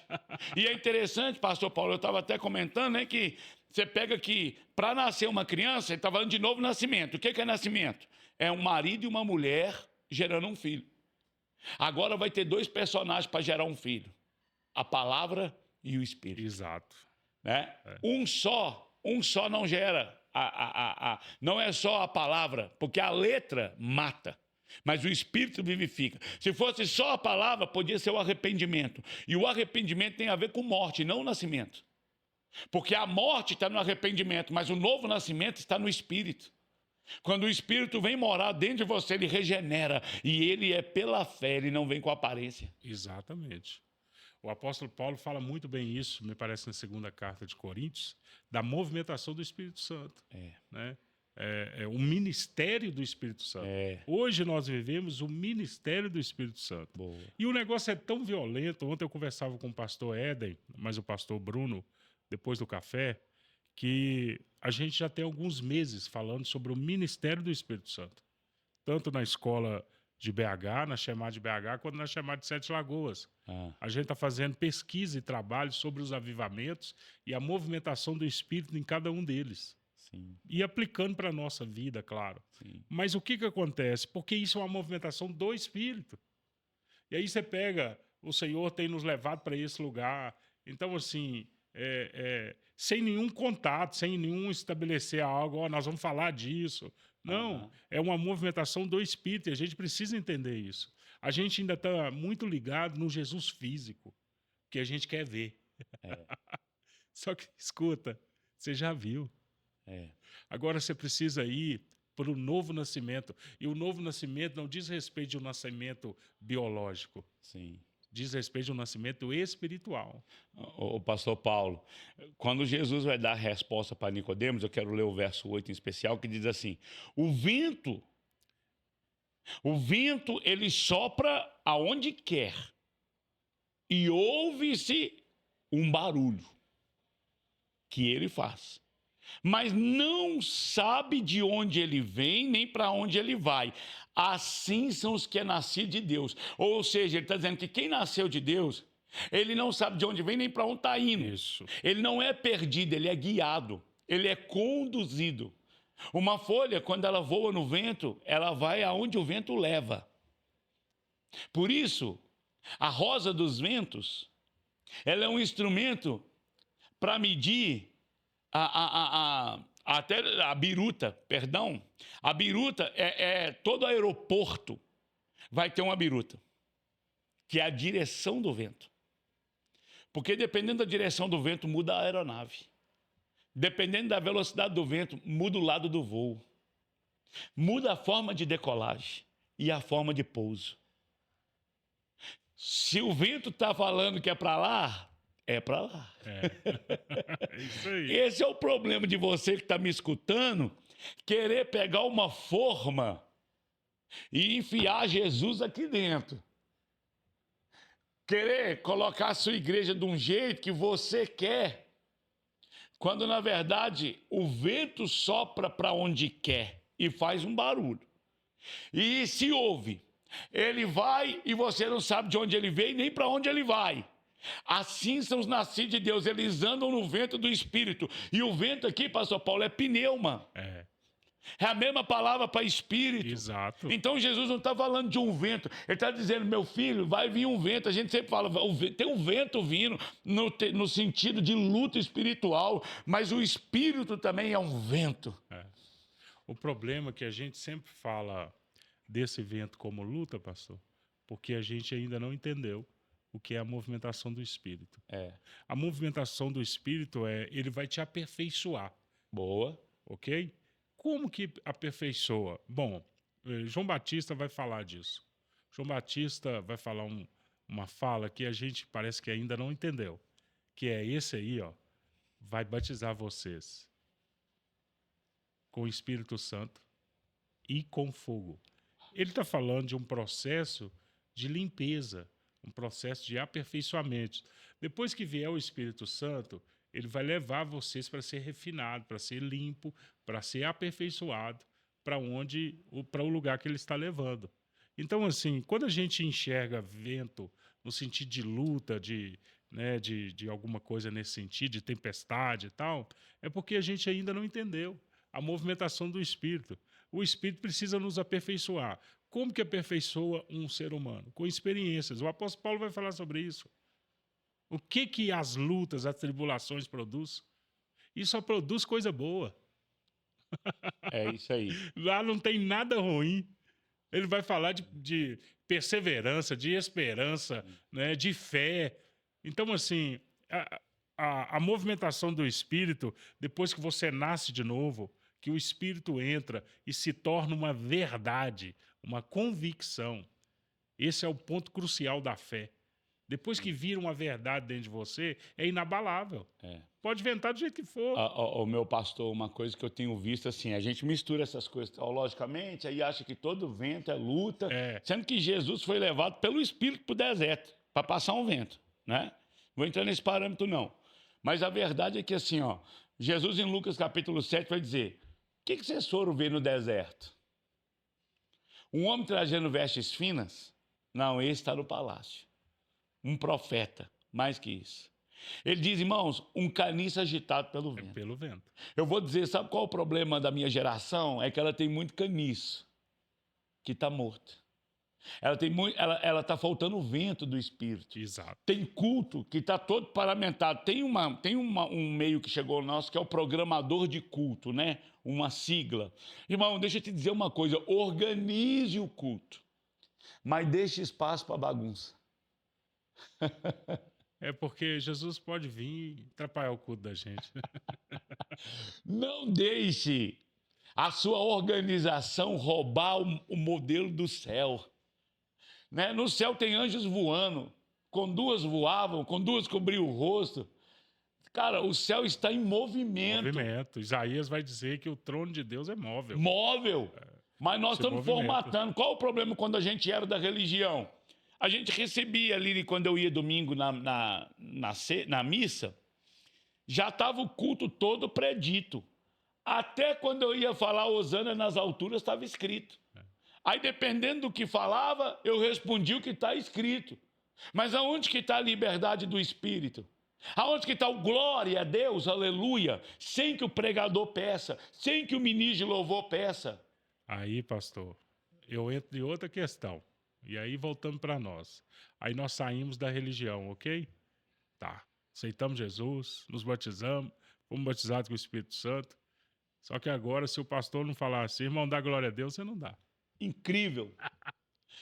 E é interessante, pastor Paulo, eu estava até comentando, né, que você pega que para nascer uma criança, ele está falando de novo nascimento. O que é nascimento? É um marido e uma mulher gerando um filho. Agora vai ter 2 personagens para gerar um filho. A palavra e o Espírito. Exato. Né? Um só não gera. Não é só a palavra, porque a letra mata. Mas o Espírito vivifica. Se fosse só a palavra, podia ser o arrependimento. E o arrependimento tem a ver com morte, não o nascimento. Porque a morte está no arrependimento, mas o novo nascimento está no Espírito. Quando o Espírito vem morar dentro de você, ele regenera. E ele é pela fé, ele não vem com aparência. Exatamente. O apóstolo Paulo fala muito bem isso, me parece, na segunda carta de Coríntios, da movimentação do Espírito Santo. Né? É o ministério do Espírito Santo. Hoje nós vivemos o ministério do Espírito Santo. Boa. E o negócio é tão violento. Ontem eu conversava com o pastor Éden, mas o pastor Bruno, depois do café, que a gente já tem alguns meses falando sobre o ministério do Espírito Santo. Tanto na escola de BH, na chamada de BH, quanto na chamada de Sete Lagoas. A gente está fazendo pesquisa e trabalho sobre os avivamentos e a movimentação do Espírito em cada um deles. Sim. E aplicando para a nossa vida, claro. Sim. Mas o que acontece? Porque isso é uma movimentação do Espírito. E aí você pega, o Senhor tem nos levado para esse lugar. Então, assim, sem nenhum contato, sem nenhum estabelecer algo, nós vamos falar disso. Não, é uma movimentação do Espírito e a gente precisa entender isso. A gente ainda está muito ligado no Jesus físico, que a gente quer ver. Só que, escuta, você já viu. Agora você precisa ir para o novo nascimento. E o novo nascimento não diz respeito de um nascimento biológico. Sim. Diz respeito de um nascimento espiritual. O pastor Paulo, quando Jesus vai dar a resposta para Nicodemos, eu quero ler o verso 8 em especial, que diz assim: o vento ele sopra aonde quer e ouve-se um barulho que ele faz, mas não sabe de onde ele vem nem para onde ele vai. Assim são os que é nascido de Deus. Ou seja, ele está dizendo que quem nasceu de Deus, ele não sabe de onde vem nem para onde está indo. Isso. Ele não é perdido, ele é guiado, ele é conduzido. Uma folha, quando ela voa no vento, ela vai aonde o vento leva. Por isso, a rosa dos ventos, ela é um instrumento para medir até a biruta, perdão. A biruta todo aeroporto vai ter uma biruta, que é a direção do vento. Porque dependendo da direção do vento, muda a aeronave. Dependendo da velocidade do vento, muda o lado do voo. Muda a forma de decolagem e a forma de pouso. Se o vento está falando que é para lá, é para lá. Isso aí. Esse é o problema de você que está me escutando, querer pegar uma forma e enfiar Jesus aqui dentro. Querer colocar a sua igreja de um jeito que você quer, quando na verdade o vento sopra para onde quer e faz um barulho. E se ouve, ele vai e você não sabe de onde ele veio nem para onde ele vai. Assim são os nascidos de Deus, eles andam no vento do Espírito. E o vento aqui, pastor Paulo, é pneuma. É a mesma palavra para espírito. Exato. Então Jesus não está falando de um vento. Ele está dizendo, meu filho, vai vir um vento. A gente sempre fala, tem um vento vindo no sentido de luta espiritual. Mas o espírito também é um vento. O problema é que a gente sempre fala desse vento como luta, pastor, porque a gente ainda não entendeu o que é a movimentação do espírito. A movimentação do espírito ele vai te aperfeiçoar. Boa. Ok? Como que aperfeiçoa? Bom, João Batista vai falar disso. João Batista vai falar uma fala que a gente parece que ainda não entendeu, que é esse aí, ó, vai batizar vocês com o Espírito Santo e com fogo. Ele está falando de um processo de limpeza, um processo de aperfeiçoamento. Depois que vier o Espírito Santo, ele vai levar vocês para ser refinado, para ser limpo, para ser aperfeiçoado, para o lugar que ele está levando. Então, assim, quando a gente enxerga vento no sentido de luta, de alguma coisa nesse sentido, de tempestade e tal, é porque a gente ainda não entendeu a movimentação do Espírito. O Espírito precisa nos aperfeiçoar. Como que aperfeiçoa um ser humano? Com experiências. O apóstolo Paulo vai falar sobre isso. O que as lutas, as tribulações produzem? E só produz coisa boa. É isso aí. Lá não tem nada ruim. Ele vai falar de perseverança, de esperança, né, de fé. Então, assim, a movimentação do Espírito, depois que você nasce de novo, que o Espírito entra e se torna uma verdade, uma convicção. Esse é o ponto crucial da fé. Depois que vira uma verdade dentro de você, é inabalável. Pode ventar do jeito que for. O meu pastor, uma coisa que eu tenho visto assim, a gente mistura essas coisas teologicamente, aí acha que todo vento é luta, sendo que Jesus foi levado pelo Espírito para o deserto, para passar um vento, né? Vou entrar nesse parâmetro não. Mas a verdade é que assim, ó, Jesus em Lucas capítulo 7 vai dizer, o que vocês foram ver no deserto? Um homem trajando vestes finas? Não, esse está no palácio. Um profeta, mais que isso. Ele diz, irmãos, um caniço agitado pelo vento. Pelo vento. Eu vou dizer, sabe qual é o problema da minha geração? É que ela tem muito caniço que está morto. Ela está faltando o vento do Espírito. Exato. Tem culto que está todo paramentado. Tem um meio que chegou nosso que é o programador de culto, né? Uma sigla. Irmão, deixa eu te dizer uma coisa. Organize o culto, mas deixe espaço para bagunça. É porque Jesus pode vir e atrapalhar o culto da gente. Não deixe a sua organização roubar o modelo do céu. Né? No céu tem anjos voando, com duas voavam, com duas cobriam o rosto. Cara, o céu está em movimento. Movimento. Isaías vai dizer que o trono de Deus é móvel. Móvel. Mas nós estamos formatando. Qual o problema quando a gente era da religião? A gente recebia ali, quando eu ia domingo na missa, já estava o culto todo predito. Até quando eu ia falar Hosana nas alturas, estava escrito. Aí, dependendo do que falava, eu respondia o que está escrito. Mas aonde que está a liberdade do Espírito? Aonde que está o glória a Deus, aleluia, sem que o pregador peça, sem que o ministro de louvor peça? Aí, pastor, eu entro em outra questão. E aí voltamos para nós. Aí nós saímos da religião, ok? Tá. Aceitamos Jesus, nos batizamos, fomos batizados com o Espírito Santo. Só que agora, se o pastor não falar assim, irmão, dá glória a Deus, você não dá. Incrível.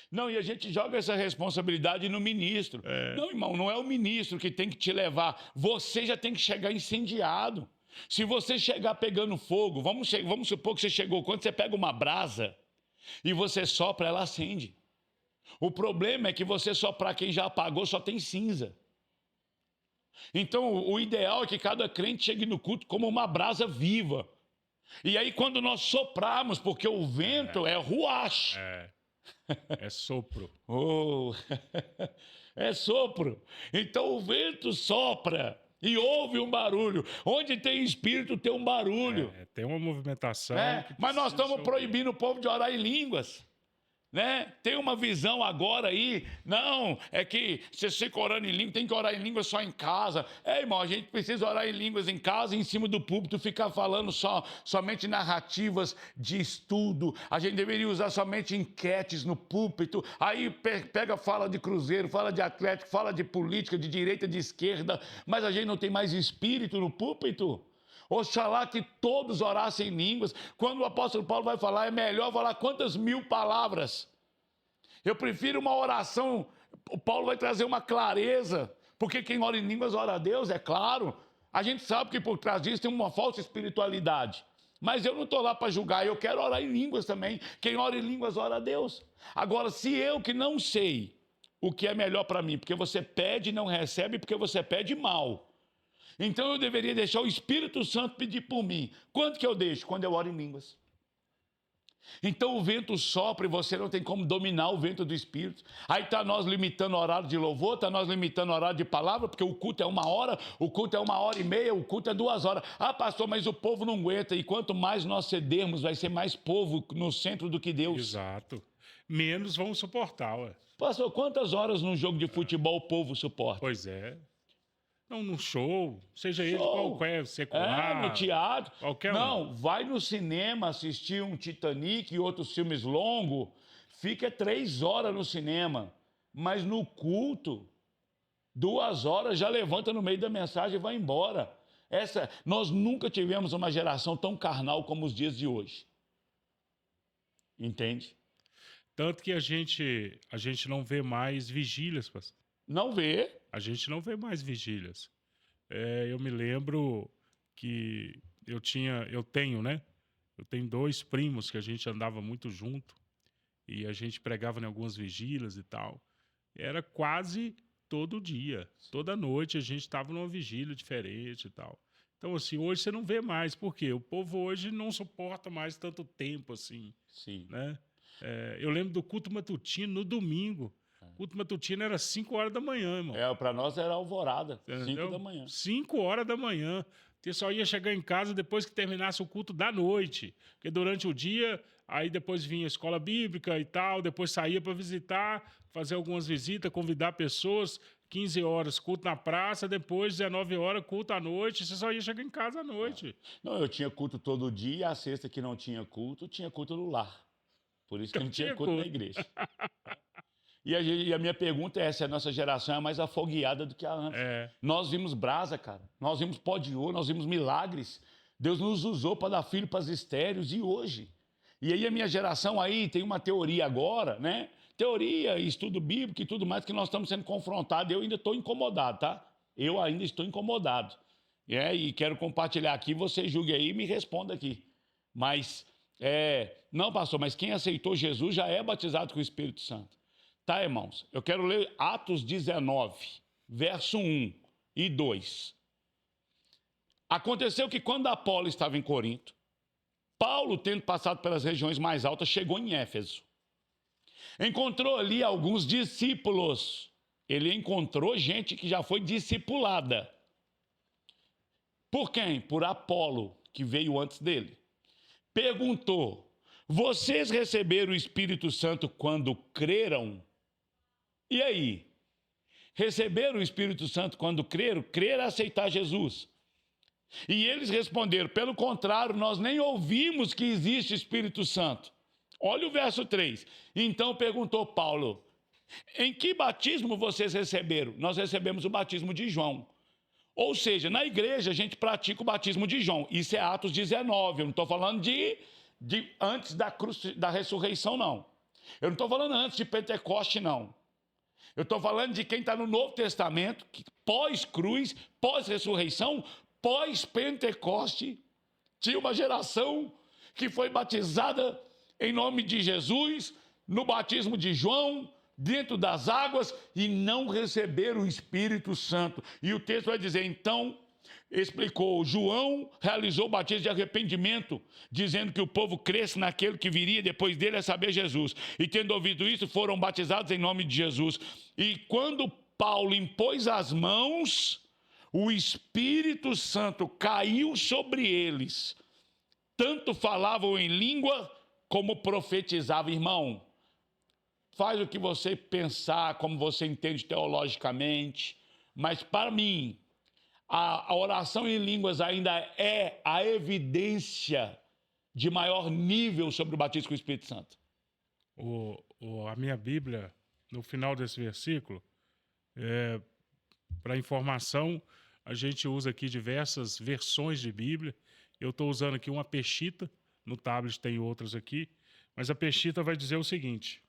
Não, e a gente joga essa responsabilidade no ministro. Não, irmão, não é o ministro que tem que te levar. Você já tem que chegar incendiado. Se você chegar pegando fogo, vamos supor que você chegou, quando você pega uma brasa e você sopra, ela acende. O problema é que você soprar quem já apagou só tem cinza. Então, o ideal é que cada crente chegue no culto como uma brasa viva. E aí, quando nós soprarmos, porque o vento é ruach. É sopro. Oh, é sopro. Então, o vento sopra e ouve um barulho. Onde tem espírito, tem um barulho. Tem uma movimentação. Mas nós estamos proibindo o povo de orar em línguas. né? Tem uma visão agora aí, não, é que se você fica orando em língua, tem que orar em língua só em casa. Irmão, a gente precisa orar em línguas em casa, em cima do púlpito, ficar falando somente narrativas de estudo. A gente deveria usar somente enquetes no púlpito. Aí pega, fala de Cruzeiro, fala de Atlético, fala de política, de direita, de esquerda, mas a gente não tem mais espírito no púlpito. Oxalá que todos orassem em línguas. Quando o apóstolo Paulo vai falar, é melhor falar quantas 1000 palavras. Eu prefiro uma oração. O Paulo vai trazer uma clareza, porque quem ora em línguas ora a Deus, é claro. A gente sabe que por trás disso tem uma falsa espiritualidade. Mas eu não estou lá para julgar, eu quero orar em línguas também. Quem ora em línguas ora a Deus. Agora, se eu que não sei o que é melhor para mim, porque você pede e não recebe, porque você pede mal. Então eu deveria deixar o Espírito Santo pedir por mim. Quando que eu deixo? Quando eu oro em línguas. Então o vento sopra e você não tem como dominar o vento do Espírito. Aí está nós limitando o horário de louvor, está nós limitando o horário de palavra, porque o culto é 1 hora, o culto é 1h30, o culto é 2 horas. Ah, pastor, mas o povo não aguenta. E quanto mais nós cedermos, vai ser mais povo no centro do que Deus. Exato. Menos vão suportar, ué. Pastor, quantas horas num jogo de futebol o povo suporta? Pois é. Não, num show, seja ele qualquer, secular. No teatro. Qualquer não, vai no cinema assistir um Titanic e outros filmes longos, fica 3 horas no cinema, mas no culto, 2 horas já levanta no meio da mensagem e vai embora. Nós nunca tivemos uma geração tão carnal como os dias de hoje. Entende? Tanto que a gente não vê mais vigílias, pastor. Não vê. A gente não vê mais vigílias. Eu me lembro que eu tenho, né? Eu tenho 2 primos que a gente andava muito junto e a gente pregava em algumas vigílias e tal. Era quase todo dia, toda noite a gente estava numa vigília diferente e tal. Então, assim, hoje você não vê mais. Por quê? O povo hoje não suporta mais tanto tempo assim. Sim. Né? Eu lembro do culto matutino no domingo. O culto matutino era 5 horas da manhã, irmão. Para nós era alvorada, 5 da manhã. 5 horas da manhã. Você só ia chegar em casa depois que terminasse o culto da noite. Porque durante o dia, aí depois vinha a escola bíblica e tal, depois saía para visitar, fazer algumas visitas, convidar pessoas. 15 horas, culto na praça, depois 19 horas, culto à noite. Você só ia chegar em casa à noite. Não, eu tinha culto todo dia, e a sexta que não tinha culto, tinha culto no lar. Por isso que não tinha culto na igreja. E a minha pergunta é se a nossa geração é mais afogueada do que a antes. Nós vimos brasa, cara. Nós vimos pó de ouro, nós vimos milagres. Deus nos usou para dar filho para as estéreos e hoje. E aí a minha geração aí tem uma teoria agora, né? Teoria, estudo bíblico e tudo mais, que nós estamos sendo confrontados. Eu ainda estou incomodado, tá? Eu ainda estou incomodado. E quero compartilhar aqui, você julgue aí e me responda aqui. Mas, não, pastor, mas quem aceitou Jesus já é batizado com o Espírito Santo. Tá, irmãos? Eu quero ler Atos 19, verso 1 e 2. Aconteceu que quando Apolo estava em Corinto, Paulo, tendo passado pelas regiões mais altas, chegou em Éfeso. Encontrou ali alguns discípulos. Ele encontrou gente que já foi discipulada. Por quem? Por Apolo, que veio antes dele. Perguntou: vocês receberam o Espírito Santo quando creram? E aí? Receberam o Espírito Santo quando creram? Crer é aceitar Jesus. E eles responderam: pelo contrário, nós nem ouvimos que existe Espírito Santo. Olha o verso 3. Então perguntou Paulo: em que batismo vocês receberam? Nós recebemos o batismo de João. Ou seja, na igreja a gente pratica o batismo de João. Isso é Atos 19. Eu não estou falando de antes da ressurreição, não. Eu não estou falando antes de Pentecoste, não. Eu estou falando de quem está no Novo Testamento, que pós-cruz, pós-ressurreição, pós-Pentecoste, tinha uma geração que foi batizada em nome de Jesus, no batismo de João, dentro das águas, e não receberam o Espírito Santo. E o texto vai dizer, então, explicou, João realizou o batismo de arrependimento, dizendo que o povo cresce naquele que viria depois dele, a saber, Jesus. E tendo ouvido isso, foram batizados em nome de Jesus. E quando Paulo impôs as mãos, o Espírito Santo caiu sobre eles. Tanto falavam em língua, como profetizavam. Irmão, faz o que você pensar, como você entende teologicamente, mas para mim, a oração em línguas ainda é a evidência de maior nível sobre o batismo com o Espírito Santo. A minha Bíblia, no final desse versículo, para informação, a gente usa aqui diversas versões de Bíblia. Eu estou usando aqui uma Peshitta, no tablet tem outras aqui, mas a Peshitta vai dizer o seguinte: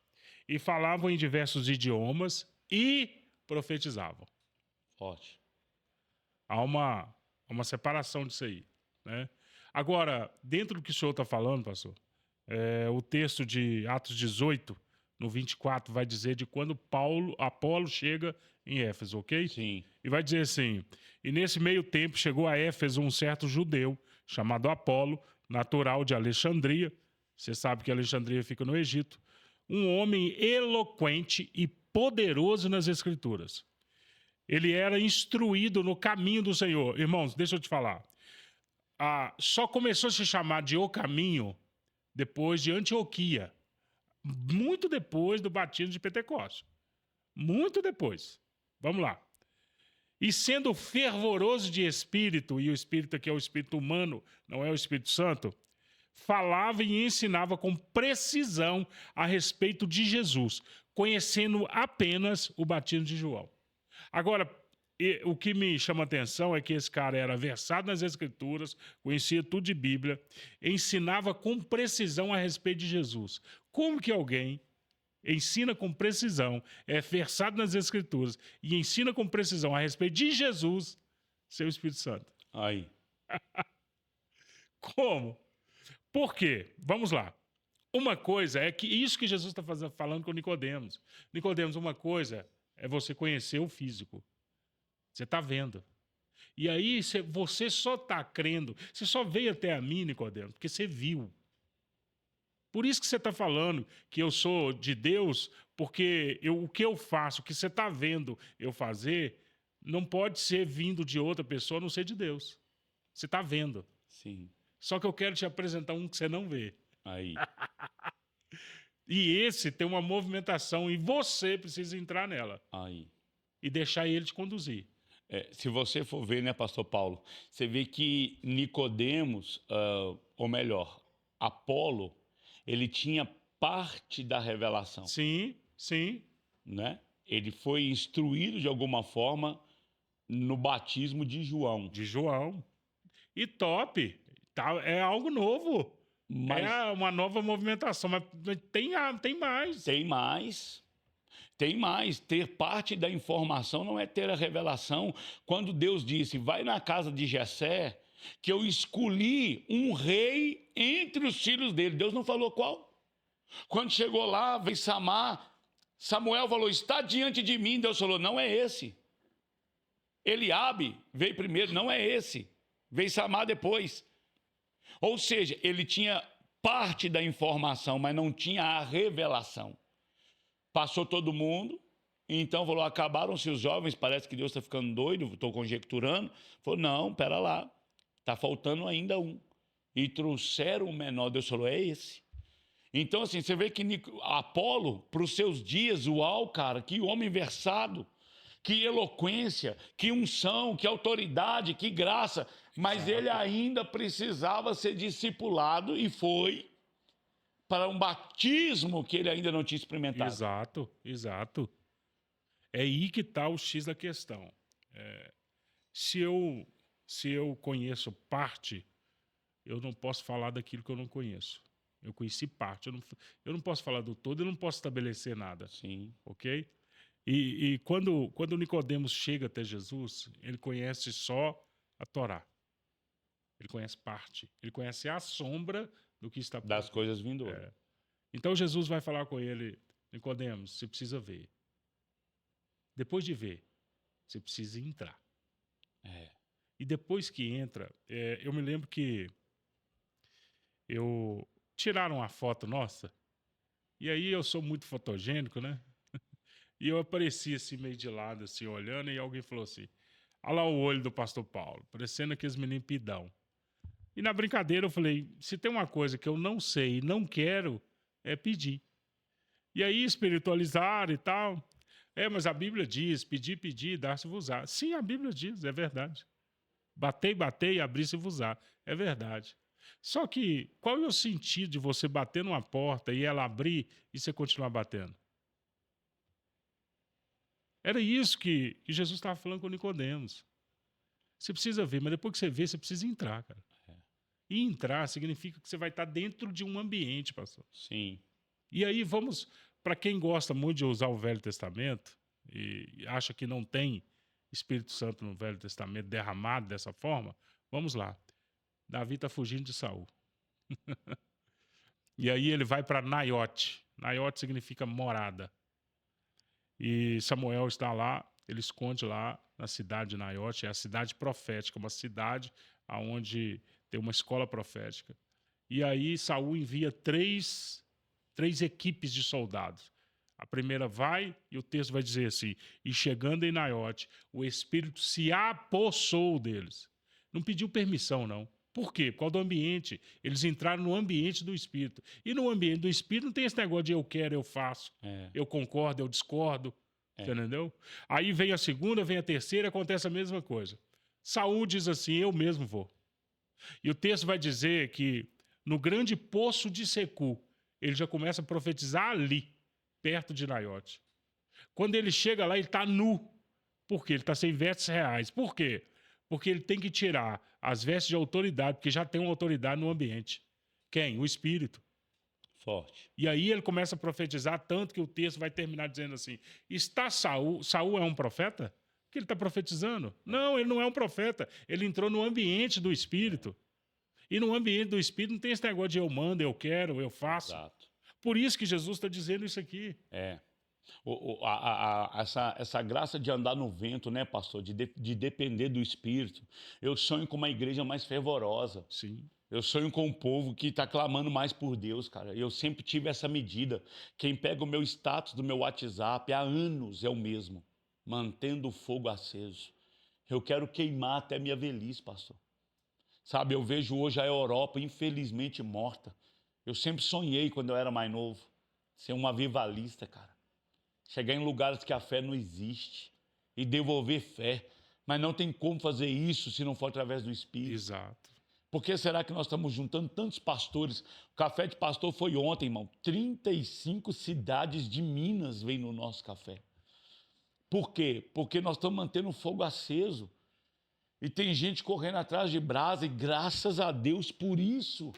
e falavam em diversos idiomas e profetizavam. Forte. Há uma separação disso aí, né? Agora, dentro do que o senhor está falando, pastor, o texto de Atos 18, no 24, vai dizer de quando Apolo chega em Éfeso, ok? Sim. E vai dizer assim: e nesse meio tempo chegou a Éfeso um certo judeu chamado Apolo, natural de Alexandria. Você sabe que Alexandria fica no Egito. Um homem eloquente e poderoso nas Escrituras. Ele era instruído no caminho do Senhor. Irmãos, deixa eu te falar. Só começou a se chamar de O Caminho depois de Antioquia. Muito depois do batismo de Pentecostes. Muito depois. Vamos lá. E sendo fervoroso de espírito, e o espírito aqui é o espírito humano, não é o Espírito Santo, falava e ensinava com precisão a respeito de Jesus, conhecendo apenas o batismo de João. Agora, o que me chama a atenção é que esse cara era versado nas Escrituras, conhecia tudo de Bíblia, ensinava com precisão a respeito de Jesus. Como que alguém ensina com precisão, é versado nas Escrituras e ensina com precisão a respeito de Jesus, seu Espírito Santo? Aí. Como? Por quê? Vamos lá. Uma coisa é que isso que Jesus está falando com Nicodemos. Nicodemos, uma coisa é você conhecer o físico. Você está vendo. E aí você só está crendo. Você só veio até a mim, Nicodemos, porque você viu. Por isso que você está falando que eu sou de Deus, porque o que eu faço, o que você está vendo eu fazer, não pode ser vindo de outra pessoa, a não ser de Deus. Você está vendo. Sim. Só que eu quero te apresentar um que você não vê. Aí. E esse tem uma movimentação e você precisa entrar nela. Aí. E deixar ele te conduzir. Se você for ver, né, pastor Paulo, você vê que Nicodemos, ou melhor, Apolo, ele tinha parte da revelação. Sim, sim. Né? Ele foi instruído de alguma forma no batismo de João. De João. E top. É algo novo. Mas é uma nova movimentação. Mas tem mais. Tem mais. Tem mais. Ter parte da informação não é ter a revelação. Quando Deus disse, vai na casa de Jessé, que eu escolhi um rei entre os filhos dele. Deus não falou qual. Quando chegou lá, veio Samar, Samuel falou, está diante de mim. Deus falou, não é esse. Eliabe veio primeiro, não é esse. Veio Samar depois. Ou seja, ele tinha parte da informação, mas não tinha a revelação. Passou todo mundo, então falou, acabaram-se os jovens, parece que Deus está ficando doido, estou conjecturando. Falou, não, pera lá, está faltando ainda um. E trouxeram o menor, Deus falou, é esse. Então, assim, você vê que Apolo, para os seus dias, uau, cara, que homem versado, que eloquência, que unção, que autoridade, que graça. Mas ele ainda precisava ser discipulado e foi para um batismo que ele ainda não tinha experimentado. Exato, exato. É aí que está o X da questão. Se eu conheço parte, eu não posso falar daquilo que eu não conheço. Eu conheci parte. Eu não posso falar do todo, eu não posso estabelecer nada. Sim. Ok? E quando Nicodemos chega até Jesus, ele conhece só a Torá. Ele conhece parte. Ele conhece a sombra do que está por das coisas vindouras. Então Jesus vai falar com ele, Nicodemos, você precisa ver. Depois de ver, você precisa entrar. E depois que entra, eu me lembro que tiraram uma foto nossa, e aí eu sou muito fotogênico, né? E eu apareci assim meio de lado, assim, olhando, e alguém falou assim, olha lá o olho do pastor Paulo, parecendo aqueles meninos pidão. E na brincadeira eu falei, se tem uma coisa que eu não sei e não quero, é pedir. E aí espiritualizaram e tal. Mas a Bíblia diz, pedir, pedir, dar-se-vos-á. Sim, a Bíblia diz, é verdade. Batei, batei, abrir-se-vos-á. É verdade. Só que qual é o sentido de você bater numa porta e ela abrir e você continuar batendo? Era isso que Jesus estava falando com Nicodemos. Você precisa ver, mas depois que você vê, você precisa entrar, cara. E entrar significa que você vai estar dentro de um ambiente, pastor. Sim. E aí vamos, para quem gosta muito de usar o Velho Testamento e acha que não tem Espírito Santo no Velho Testamento derramado dessa forma, vamos lá. Davi está fugindo de Saul. E aí ele vai para Naiote. Naiote significa morada. E Samuel está lá, ele esconde lá na cidade de Naiote, é a cidade profética, uma cidade onde tem uma escola profética. E aí Saul envia três equipes de soldados. A primeira vai, e o texto vai dizer assim: e chegando em Naiote, o Espírito se apossou deles. Não pediu permissão, não. Por quê? Por causa do ambiente. Eles entraram no ambiente do Espírito. E no ambiente do Espírito não tem esse negócio de eu quero, eu faço, eu concordo, eu discordo. Você entendeu? Aí vem a segunda, vem a terceira, acontece a mesma coisa. Saul diz assim: eu mesmo vou. E o texto vai dizer que no grande poço de Secu, ele já começa a profetizar ali, perto de Naiote. Quando ele chega lá, ele está nu. Por quê? Ele está sem vestes reais. Por quê? Porque ele tem que tirar as vestes de autoridade, porque já tem uma autoridade no ambiente. Quem? O Espírito. Forte. E aí ele começa a profetizar, tanto que o texto vai terminar dizendo assim: está Saul? Saul é um profeta? Que ele está profetizando? Não, ele não é um profeta. Ele entrou no ambiente do Espírito. E no ambiente do Espírito não tem esse negócio de eu mando, eu quero, eu faço. Exato. Por isso que Jesus está dizendo isso aqui. Essa graça de andar no vento, né, pastor? De depender do Espírito. Eu sonho com uma igreja mais fervorosa. Sim. Eu sonho com um povo que está clamando mais por Deus, cara. Eu sempre tive essa medida. Quem pega o meu status do meu WhatsApp há anos é o mesmo. Mantendo o fogo aceso. Eu quero queimar até minha velhice, pastor. Sabe, eu vejo hoje a Europa, infelizmente, morta. Eu sempre sonhei, quando eu era mais novo, ser um avivalista, cara. Chegar em lugares que a fé não existe e devolver fé. Mas não tem como fazer isso se não for através do Espírito. Exato. Por que será que nós estamos juntando tantos pastores? O café de pastor foi ontem, irmão. 35 cidades de Minas vêm no nosso café. Por quê? Porque nós estamos mantendo o fogo aceso. E tem gente correndo atrás de brasa, e graças a Deus por isso.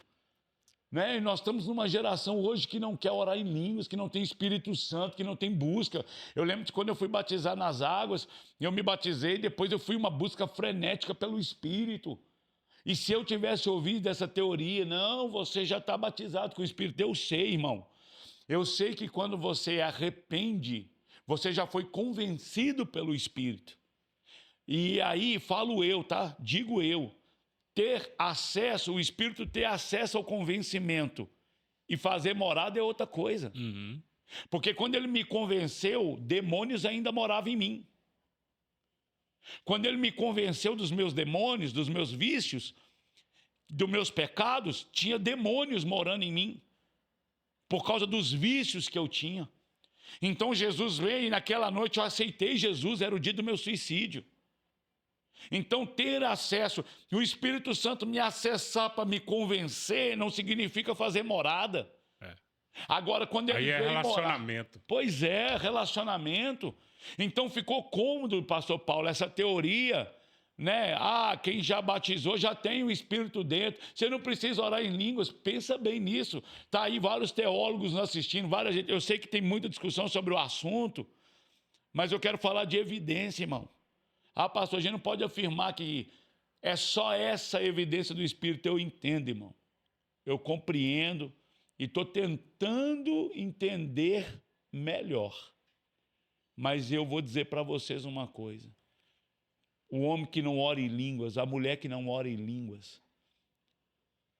Né? E nós estamos numa geração hoje que não quer orar em línguas, que não tem Espírito Santo, que não tem busca. Eu lembro de quando eu fui batizar nas águas, eu me batizei, depois eu fui uma busca frenética pelo Espírito. E se eu tivesse ouvido essa teoria, não, você já está batizado com o Espírito. Eu sei, irmão. Eu sei que quando você arrepende, você já foi convencido pelo Espírito. E aí, falo eu, tá? Digo eu. Ter acesso, o Espírito ter acesso ao convencimento e fazer morada é outra coisa. Uhum. Porque quando ele me convenceu, demônios ainda moravam em mim. Quando ele me convenceu dos meus demônios, dos meus vícios, dos meus pecados, tinha demônios morando em mim, por causa dos vícios que eu tinha. Então Jesus veio e naquela noite eu aceitei Jesus, era o dia do meu suicídio. Então ter acesso, o Espírito Santo me acessar para me convencer, não significa fazer morada. Agora, quando ele Aí veio relacionamento. Morar, pois é, relacionamento. Então ficou cômodo, pastor Paulo, essa teoria, né? Quem já batizou já tem o Espírito dentro. Você não precisa orar em línguas. Pensa bem nisso. Tá aí vários teólogos nos assistindo, várias gente. Eu sei que tem muita discussão sobre o assunto, mas eu quero falar de evidência, irmão. Pastor, a gente não pode afirmar que é só essa evidência do Espírito. Eu entendo, irmão. Eu compreendo e estou tentando entender melhor. Mas eu vou dizer para vocês uma coisa. O homem que não ora em línguas, a mulher que não ora em línguas,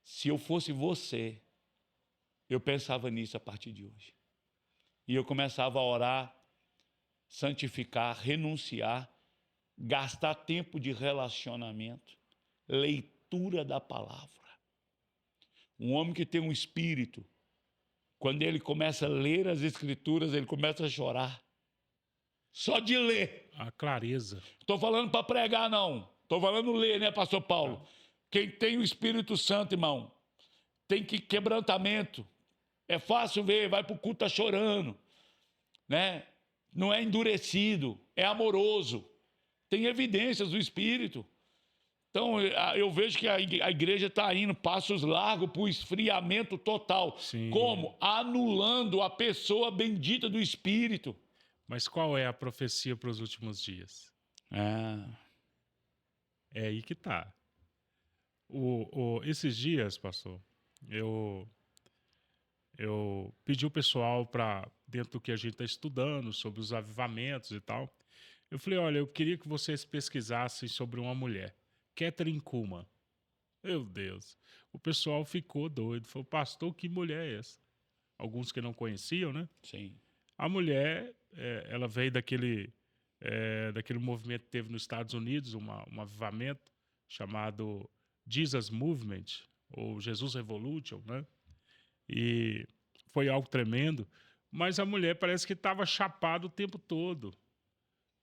se eu fosse você, eu pensava nisso a partir de hoje. E eu começava a orar, santificar, renunciar, gastar tempo de relacionamento, leitura da palavra. Um homem que tem um espírito Quando ele começa a ler as Escrituras, ele começa a chorar. Só de ler. A clareza. Estou falando para pregar, não. Estou falando ler, né, pastor Paulo? Quem tem o Espírito Santo, irmão, tem que quebrantamento. É fácil ver, vai para o culto, tá chorando, né? Não é endurecido, é amoroso. Tem evidências do Espírito. Então, eu vejo que a igreja está indo passos largos para o esfriamento total. Sim. Como? Anulando a pessoa bendita do Espírito. Mas qual é a profecia para os últimos dias? É aí que tá. Esses dias, pastor, eu pedi o pessoal para, dentro do que a gente está estudando, sobre os avivamentos e tal, eu falei, olha, eu queria que vocês pesquisassem sobre uma mulher, Catherine Kuhlman. Meu Deus. O pessoal ficou doido. Falou, pastor, que mulher é essa? Alguns que não conheciam, né? Sim. A mulher, ela veio daquele movimento que teve nos Estados Unidos, um avivamento chamado Jesus Movement, ou Jesus Revolution, né? E foi algo tremendo. Mas a mulher parece que estava chapada o tempo todo.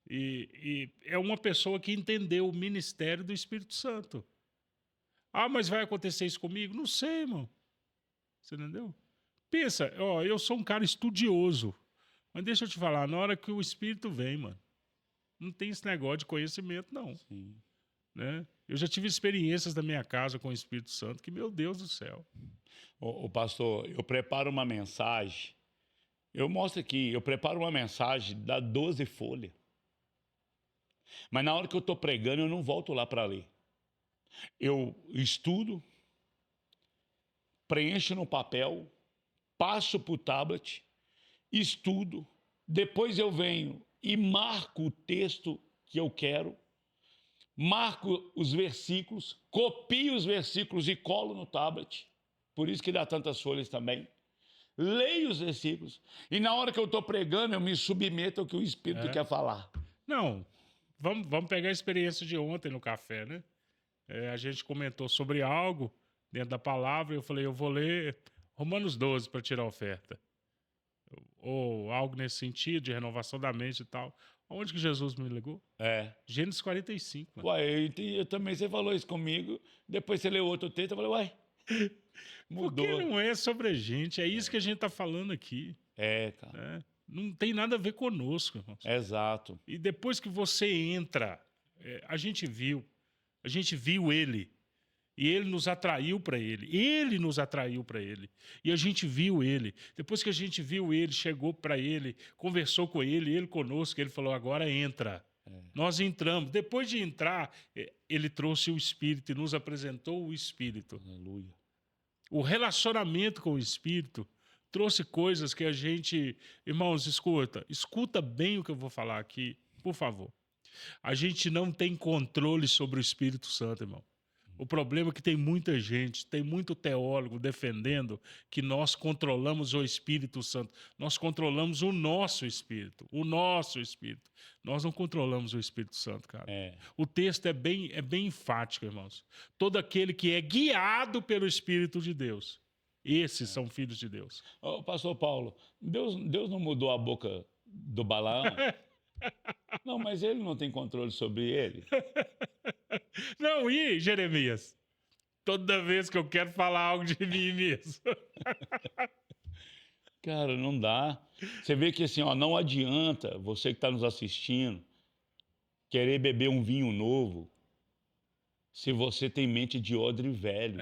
E é uma pessoa que entendeu o ministério do Espírito Santo. Ah, mas vai acontecer isso comigo? Não sei, irmão. Você entendeu? Pensa, ó, eu sou um cara estudioso. Mas deixa eu te falar, na hora que o Espírito vem, mano, não tem esse negócio de conhecimento, não. Sim. Né? Eu já tive experiências da minha casa com o Espírito Santo que, meu Deus do céu. O pastor, eu preparo uma mensagem. Eu mostro aqui, eu preparo uma mensagem da 12 folhas. Mas na hora que eu estou pregando, eu não volto lá para ler. Eu estudo, preencho no papel, passo para o tablet, estudo, depois eu venho e marco o texto que eu quero, marco os versículos, copio os versículos e colo no tablet, por isso que dá tantas folhas também. Leio os versículos e na hora que eu estou pregando, eu me submeto ao que o Espírito quer falar. Não, vamos pegar a experiência de ontem no café, né? A gente comentou sobre algo dentro da palavra e eu falei, eu vou ler Romanos 12 para tirar a oferta. Ou algo nesse sentido, de renovação da mente e tal. Onde que Jesus me ligou? Gênesis 45. Mano. Uai, eu também, você falou isso comigo, depois você leu outro texto, eu falei, uai, mudou. Porque não é sobre a gente, é isso que a gente está falando aqui. Cara. Né? Não tem nada a ver conosco, irmão. Exato. E depois que você entra, a gente viu ele. E ele nos atraiu para ele. Ele nos atraiu para ele. E a gente viu ele. Depois que a gente viu ele, chegou para ele, conversou com ele conosco, ele falou, agora entra. Nós entramos. Depois de entrar, ele trouxe o Espírito e nos apresentou o Espírito. Aleluia. O relacionamento com o Espírito trouxe coisas que a gente... Irmãos, escuta bem o que eu vou falar aqui, por favor. A gente não tem controle sobre o Espírito Santo, irmão. O problema é que tem muita gente, tem muito teólogo defendendo que nós controlamos o Espírito Santo. Nós controlamos o nosso Espírito. O nosso Espírito. Nós não controlamos o Espírito Santo, cara. O texto é bem enfático, irmãos. Todo aquele que é guiado pelo Espírito de Deus, esses são filhos de Deus. Pastor Paulo, Deus não mudou a boca do Balaão? Não, mas ele não tem controle sobre ele. Não, e Jeremias? Toda vez que eu quero falar algo de mim mesmo. Cara, não dá. Você vê que assim, ó, não adianta você que está nos assistindo querer beber um vinho novo se você tem mente de odre velho.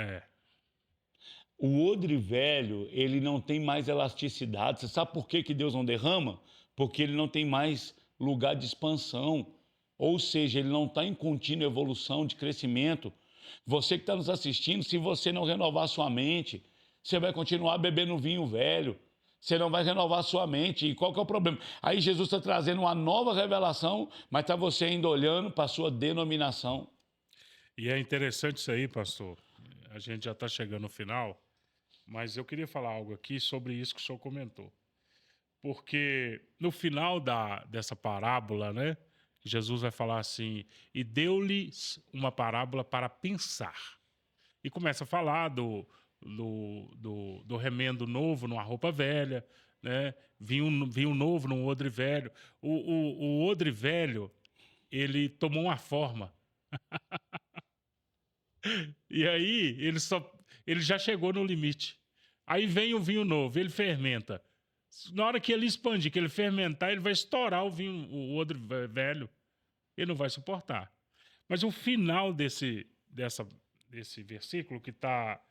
O odre velho, ele não tem mais elasticidade. Você sabe por que Deus não derrama? Porque ele não tem mais lugar de expansão. Ou seja, ele não está em contínua evolução de crescimento. Você que está nos assistindo, se você não renovar sua mente, você vai continuar bebendo vinho velho. Você não vai renovar sua mente. E qual que é o problema? Aí Jesus está trazendo uma nova revelação, mas está você ainda olhando para a sua denominação. E é interessante isso aí, pastor. A gente já está chegando no final, mas eu queria falar algo aqui sobre isso que o senhor comentou. Porque no final dessa parábola, né? Jesus vai falar assim, e deu-lhes uma parábola para pensar. E começa a falar do remendo novo numa roupa velha, né? Vinho novo num odre velho. O odre velho, ele tomou uma forma. E aí, ele já chegou no limite. Aí vem o vinho novo, ele fermenta. Na hora que ele expandir, que ele fermentar, ele vai estourar o odre velho. Ele não vai suportar. Mas o final desse versículo, que está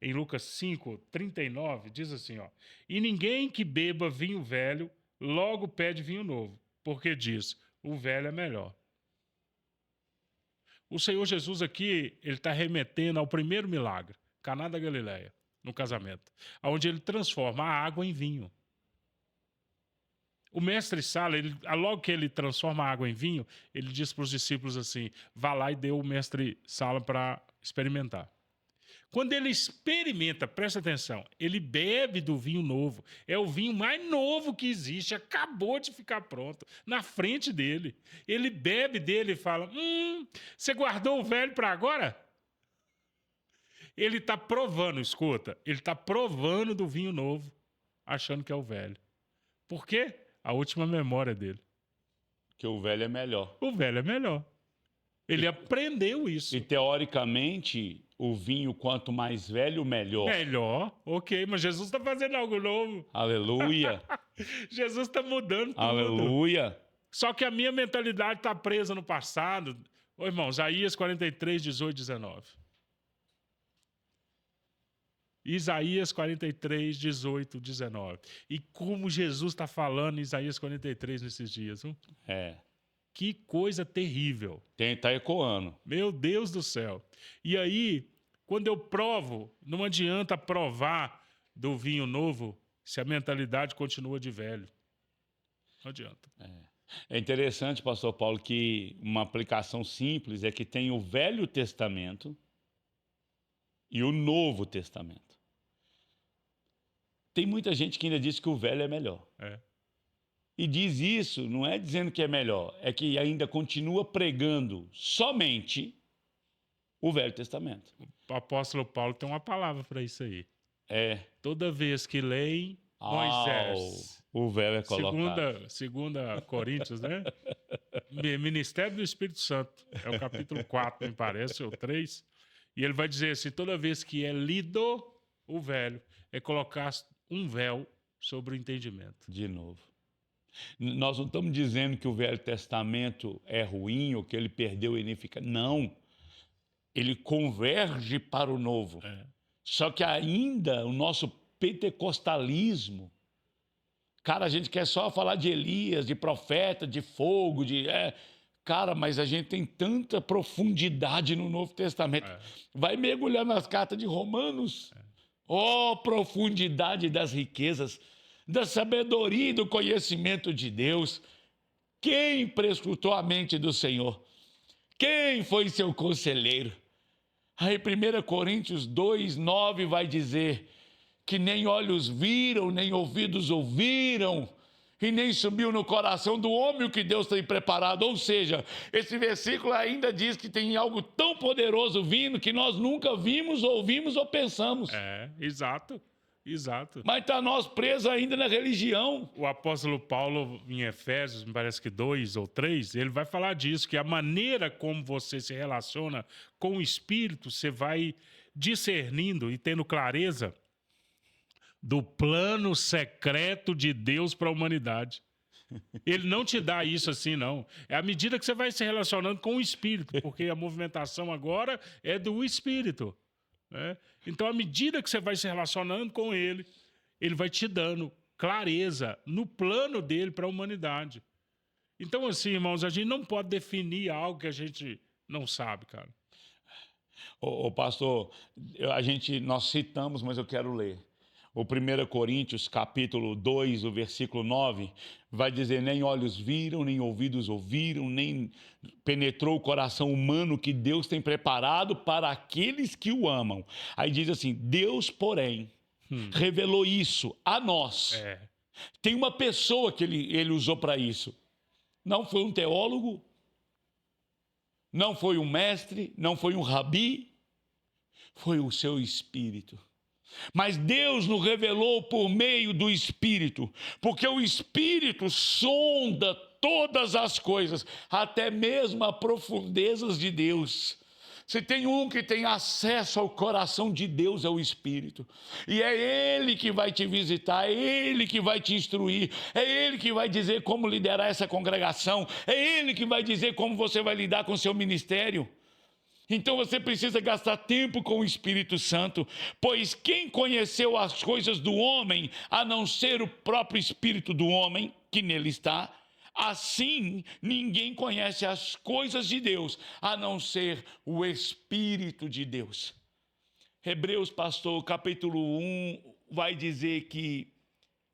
em Lucas 5:39, diz assim, ó: e ninguém que beba vinho velho logo pede vinho novo, porque diz, o velho é melhor. O Senhor Jesus aqui, ele está remetendo ao primeiro milagre, Caná da Galileia, no casamento, onde ele transforma a água em vinho. O mestre Sala, logo que ele transforma a água em vinho, ele diz para os discípulos assim, vá lá e dê o mestre Sala para experimentar. Quando ele experimenta, presta atenção, ele bebe do vinho novo. É o vinho mais novo que existe, acabou de ficar pronto, na frente dele. Ele bebe dele e fala, você guardou o velho para agora? Ele está provando, escuta, ele está provando do vinho novo, achando que é o velho. Por quê? A última memória dele. Que o velho é melhor. O velho é melhor. Ele aprendeu isso. E, teoricamente, o vinho, quanto mais velho, melhor. Melhor, ok, mas Jesus está fazendo algo novo. Aleluia. Jesus está mudando tudo. Aleluia. Só que a minha mentalidade está presa no passado. Ô, irmão, Isaías 43, 18, 19. Isaías 43, 18, 19. E como Jesus está falando em Isaías 43 nesses dias. É. Que coisa terrível. Tá ecoando. Meu Deus do céu. E aí, quando eu provo, não adianta provar do vinho novo se a mentalidade continua de velho. Não adianta. É interessante, pastor Paulo, que uma aplicação simples é que tem o Velho Testamento e o Novo Testamento. Tem muita gente que ainda diz que o velho é melhor. É. E diz isso, não é dizendo que é melhor, é que ainda continua pregando somente o Velho Testamento. O apóstolo Paulo tem uma palavra para isso aí. É. Toda vez que leem Moisés. O velho é colocado. Segunda Coríntios, né? Ministério do Espírito Santo. É o capítulo 4, me parece, ou 3. E ele vai dizer assim, toda vez que é lido o velho, é colocar um véu sobre o entendimento. De novo. Nós não estamos dizendo que o Velho Testamento é ruim ou que ele perdeu a ineficácia. Não. Ele converge para o Novo. É. Só que ainda o nosso pentecostalismo, cara, a gente quer só falar de Elias, de profeta, de fogo, cara, mas a gente tem tanta profundidade no Novo Testamento. É. Vai mergulhar nas cartas de Romanos. Oh, profundidade das riquezas, da sabedoria e do conhecimento de Deus. Quem prescrutou a mente do Senhor? Quem foi seu conselheiro? Aí 1 Coríntios 2, 9 vai dizer que nem olhos viram, nem ouvidos ouviram, e nem subiu no coração do homem o que Deus tem preparado. Ou seja, esse versículo ainda diz que tem algo tão poderoso vindo que nós nunca vimos, ouvimos ou pensamos. É, exato. Exato. Mas está nós presos ainda na religião. O apóstolo Paulo, em Efésios, me parece que 2 ou 3, ele vai falar disso, que a maneira como você se relaciona com o Espírito, você vai discernindo e tendo clareza do plano secreto de Deus para a humanidade. Ele não te dá isso assim, não. É à medida que você vai se relacionando com o Espírito, porque a movimentação agora é do Espírito. Né? Então, à medida que você vai se relacionando com ele, ele vai te dando clareza no plano dele para a humanidade. Então, assim, irmãos, a gente não pode definir algo que a gente não sabe, cara. Ô pastor, nós citamos, mas eu quero ler. O 1 Coríntios, capítulo 2, o versículo 9, vai dizer, nem olhos viram, nem ouvidos ouviram, nem penetrou o coração humano que Deus tem preparado para aqueles que o amam. Aí diz assim, Deus, porém, revelou isso a nós. É. Tem uma pessoa que ele usou para isso. Não foi um teólogo, não foi um mestre, não foi um rabi, foi o seu Espírito. Mas Deus nos revelou por meio do Espírito, porque o Espírito sonda todas as coisas, até mesmo as profundezas de Deus. Se tem um que tem acesso ao coração de Deus, é o Espírito. E é Ele que vai te visitar, é Ele que vai te instruir, é Ele que vai dizer como liderar essa congregação, é Ele que vai dizer como você vai lidar com o seu ministério. Então você precisa gastar tempo com o Espírito Santo, pois quem conheceu as coisas do homem, a não ser o próprio Espírito do homem, que nele está, assim ninguém conhece as coisas de Deus, a não ser o Espírito de Deus. Hebreus, pastor, capítulo 1, vai dizer que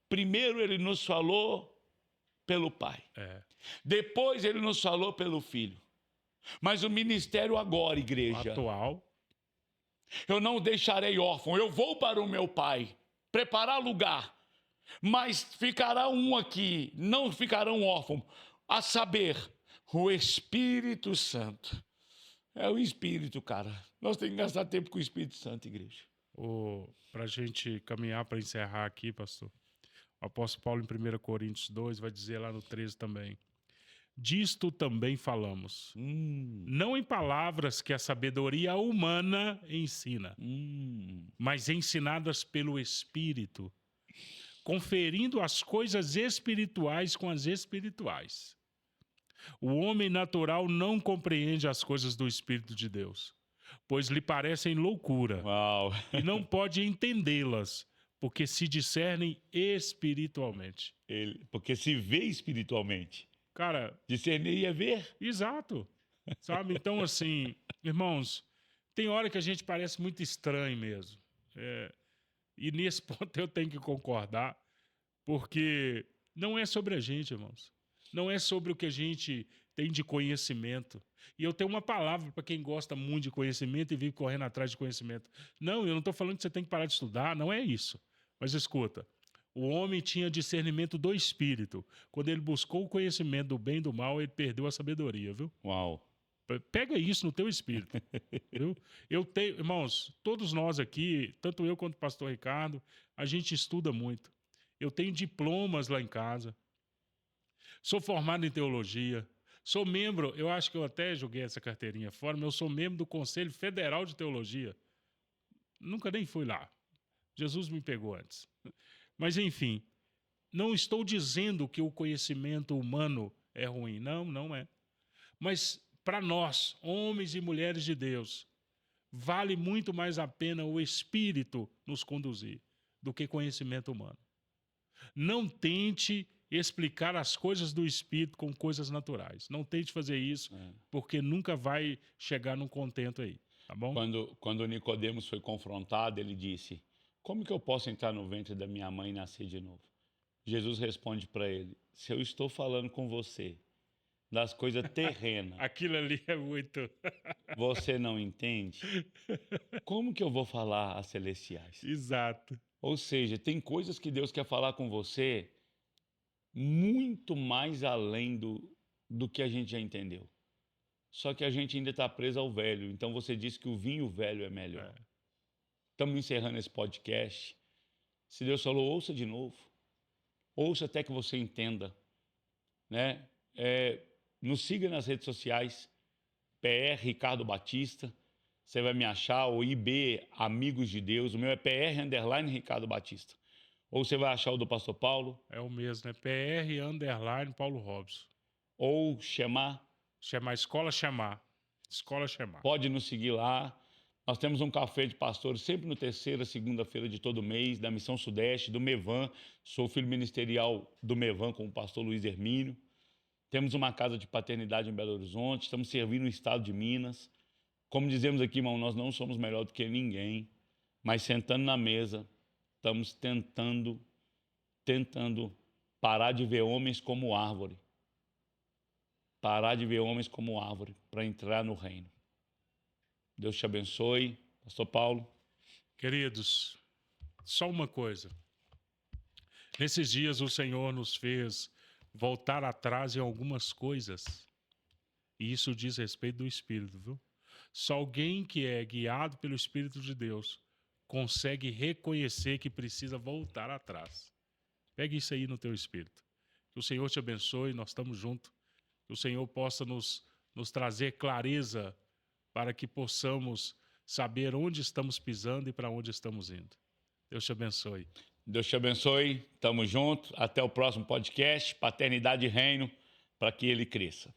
primeiro ele nos falou pelo Pai, depois ele nos falou pelo Filho. Mas o ministério agora, igreja, atual, eu não deixarei órfão, eu vou para o meu Pai, preparar lugar, mas ficará um aqui, não ficará um órfão, a saber, o Espírito Santo. É o Espírito, cara. Nós temos que gastar tempo com o Espírito Santo, igreja. para a gente caminhar para encerrar aqui, pastor, o apóstolo Paulo em 1 Coríntios 2 vai dizer lá no 13 também: disto também falamos, não em palavras que a sabedoria humana ensina, mas ensinadas pelo Espírito, conferindo as coisas espirituais com as espirituais. O homem natural não compreende as coisas do Espírito de Deus, pois lhe parecem loucura. Uau. E não pode entendê-las, porque se discernem espiritualmente. Porque se vê espiritualmente. Cara, discernir é ver. Exato. Sabe? Então, assim, irmãos, tem hora que a gente parece muito estranho mesmo. E nesse ponto eu tenho que concordar, porque não é sobre a gente, irmãos. Não é sobre o que a gente tem de conhecimento. E eu tenho uma palavra para quem gosta muito de conhecimento e vive correndo atrás de conhecimento. Não, eu não estou falando que você tem que parar de estudar, não é isso. Mas escuta, o homem tinha discernimento do Espírito. Quando ele buscou o conhecimento do bem e do mal, ele perdeu a sabedoria, viu? Uau. Pega isso no teu espírito, viu? Eu tenho, irmãos, todos nós aqui, tanto eu quanto o pastor Ricardo, a gente estuda muito. Eu tenho diplomas lá em casa. Sou formado em teologia. Sou membro, eu acho que eu até joguei essa carteirinha fora, mas eu sou membro do Conselho Federal de Teologia. Nunca nem fui lá. Jesus me pegou antes. Mas, enfim, não estou dizendo que o conhecimento humano é ruim. Não, não é. Mas, para nós, homens e mulheres de Deus, vale muito mais a pena o Espírito nos conduzir do que conhecimento humano. Não tente explicar as coisas do Espírito com coisas naturais. Não tente fazer isso, porque nunca vai chegar num contento aí, tá bom? Quando Nicodemos foi confrontado, ele disse: como que eu posso entrar no ventre da minha mãe e nascer de novo? Jesus responde para ele: se eu estou falando com você das coisas terrenas, aquilo ali é muito... você não entende? Como que eu vou falar as celestiais? Exato. Ou seja, tem coisas que Deus quer falar com você muito mais além do que a gente já entendeu. Só que a gente ainda está preso ao velho. Então você disse que o vinho velho é melhor. Estamos encerrando esse podcast. Se Deus falou, ouça de novo. Ouça até que você entenda. Né? Nos siga nas redes sociais. PR Ricardo Batista. Você vai me achar. Ou IB Amigos de Deus. O meu é PR_Ricardo Batista. Ou você vai achar o do Pastor Paulo. É o mesmo, né? PR_Paulo Robson. Ou Chamar. Escola Chamar. Escola Chamar. Pode nos seguir lá. Nós temos um café de pastores sempre no terceira, segunda-feira de todo mês, da Missão Sudeste, do Mevan. Sou filho ministerial do Mevan com o pastor Luiz Hermínio. Temos uma casa de paternidade em Belo Horizonte. Estamos servindo o estado de Minas. Como dizemos aqui, irmão, nós não somos melhor do que ninguém. Mas sentando na mesa, estamos tentando parar de ver homens como árvore. Parar de ver homens como árvore para entrar no reino. Deus te abençoe. Pastor Paulo. Queridos, só uma coisa. Nesses dias o Senhor nos fez voltar atrás em algumas coisas. E isso diz respeito do Espírito, viu? Só alguém que é guiado pelo Espírito de Deus consegue reconhecer que precisa voltar atrás. Pegue isso aí no teu espírito. Que o Senhor te abençoe, nós estamos juntos. Que o Senhor possa nos trazer clareza para que possamos saber onde estamos pisando e para onde estamos indo. Deus te abençoe. Deus te abençoe, tamo junto, até o próximo podcast, Paternidade e Reino, para que ele cresça.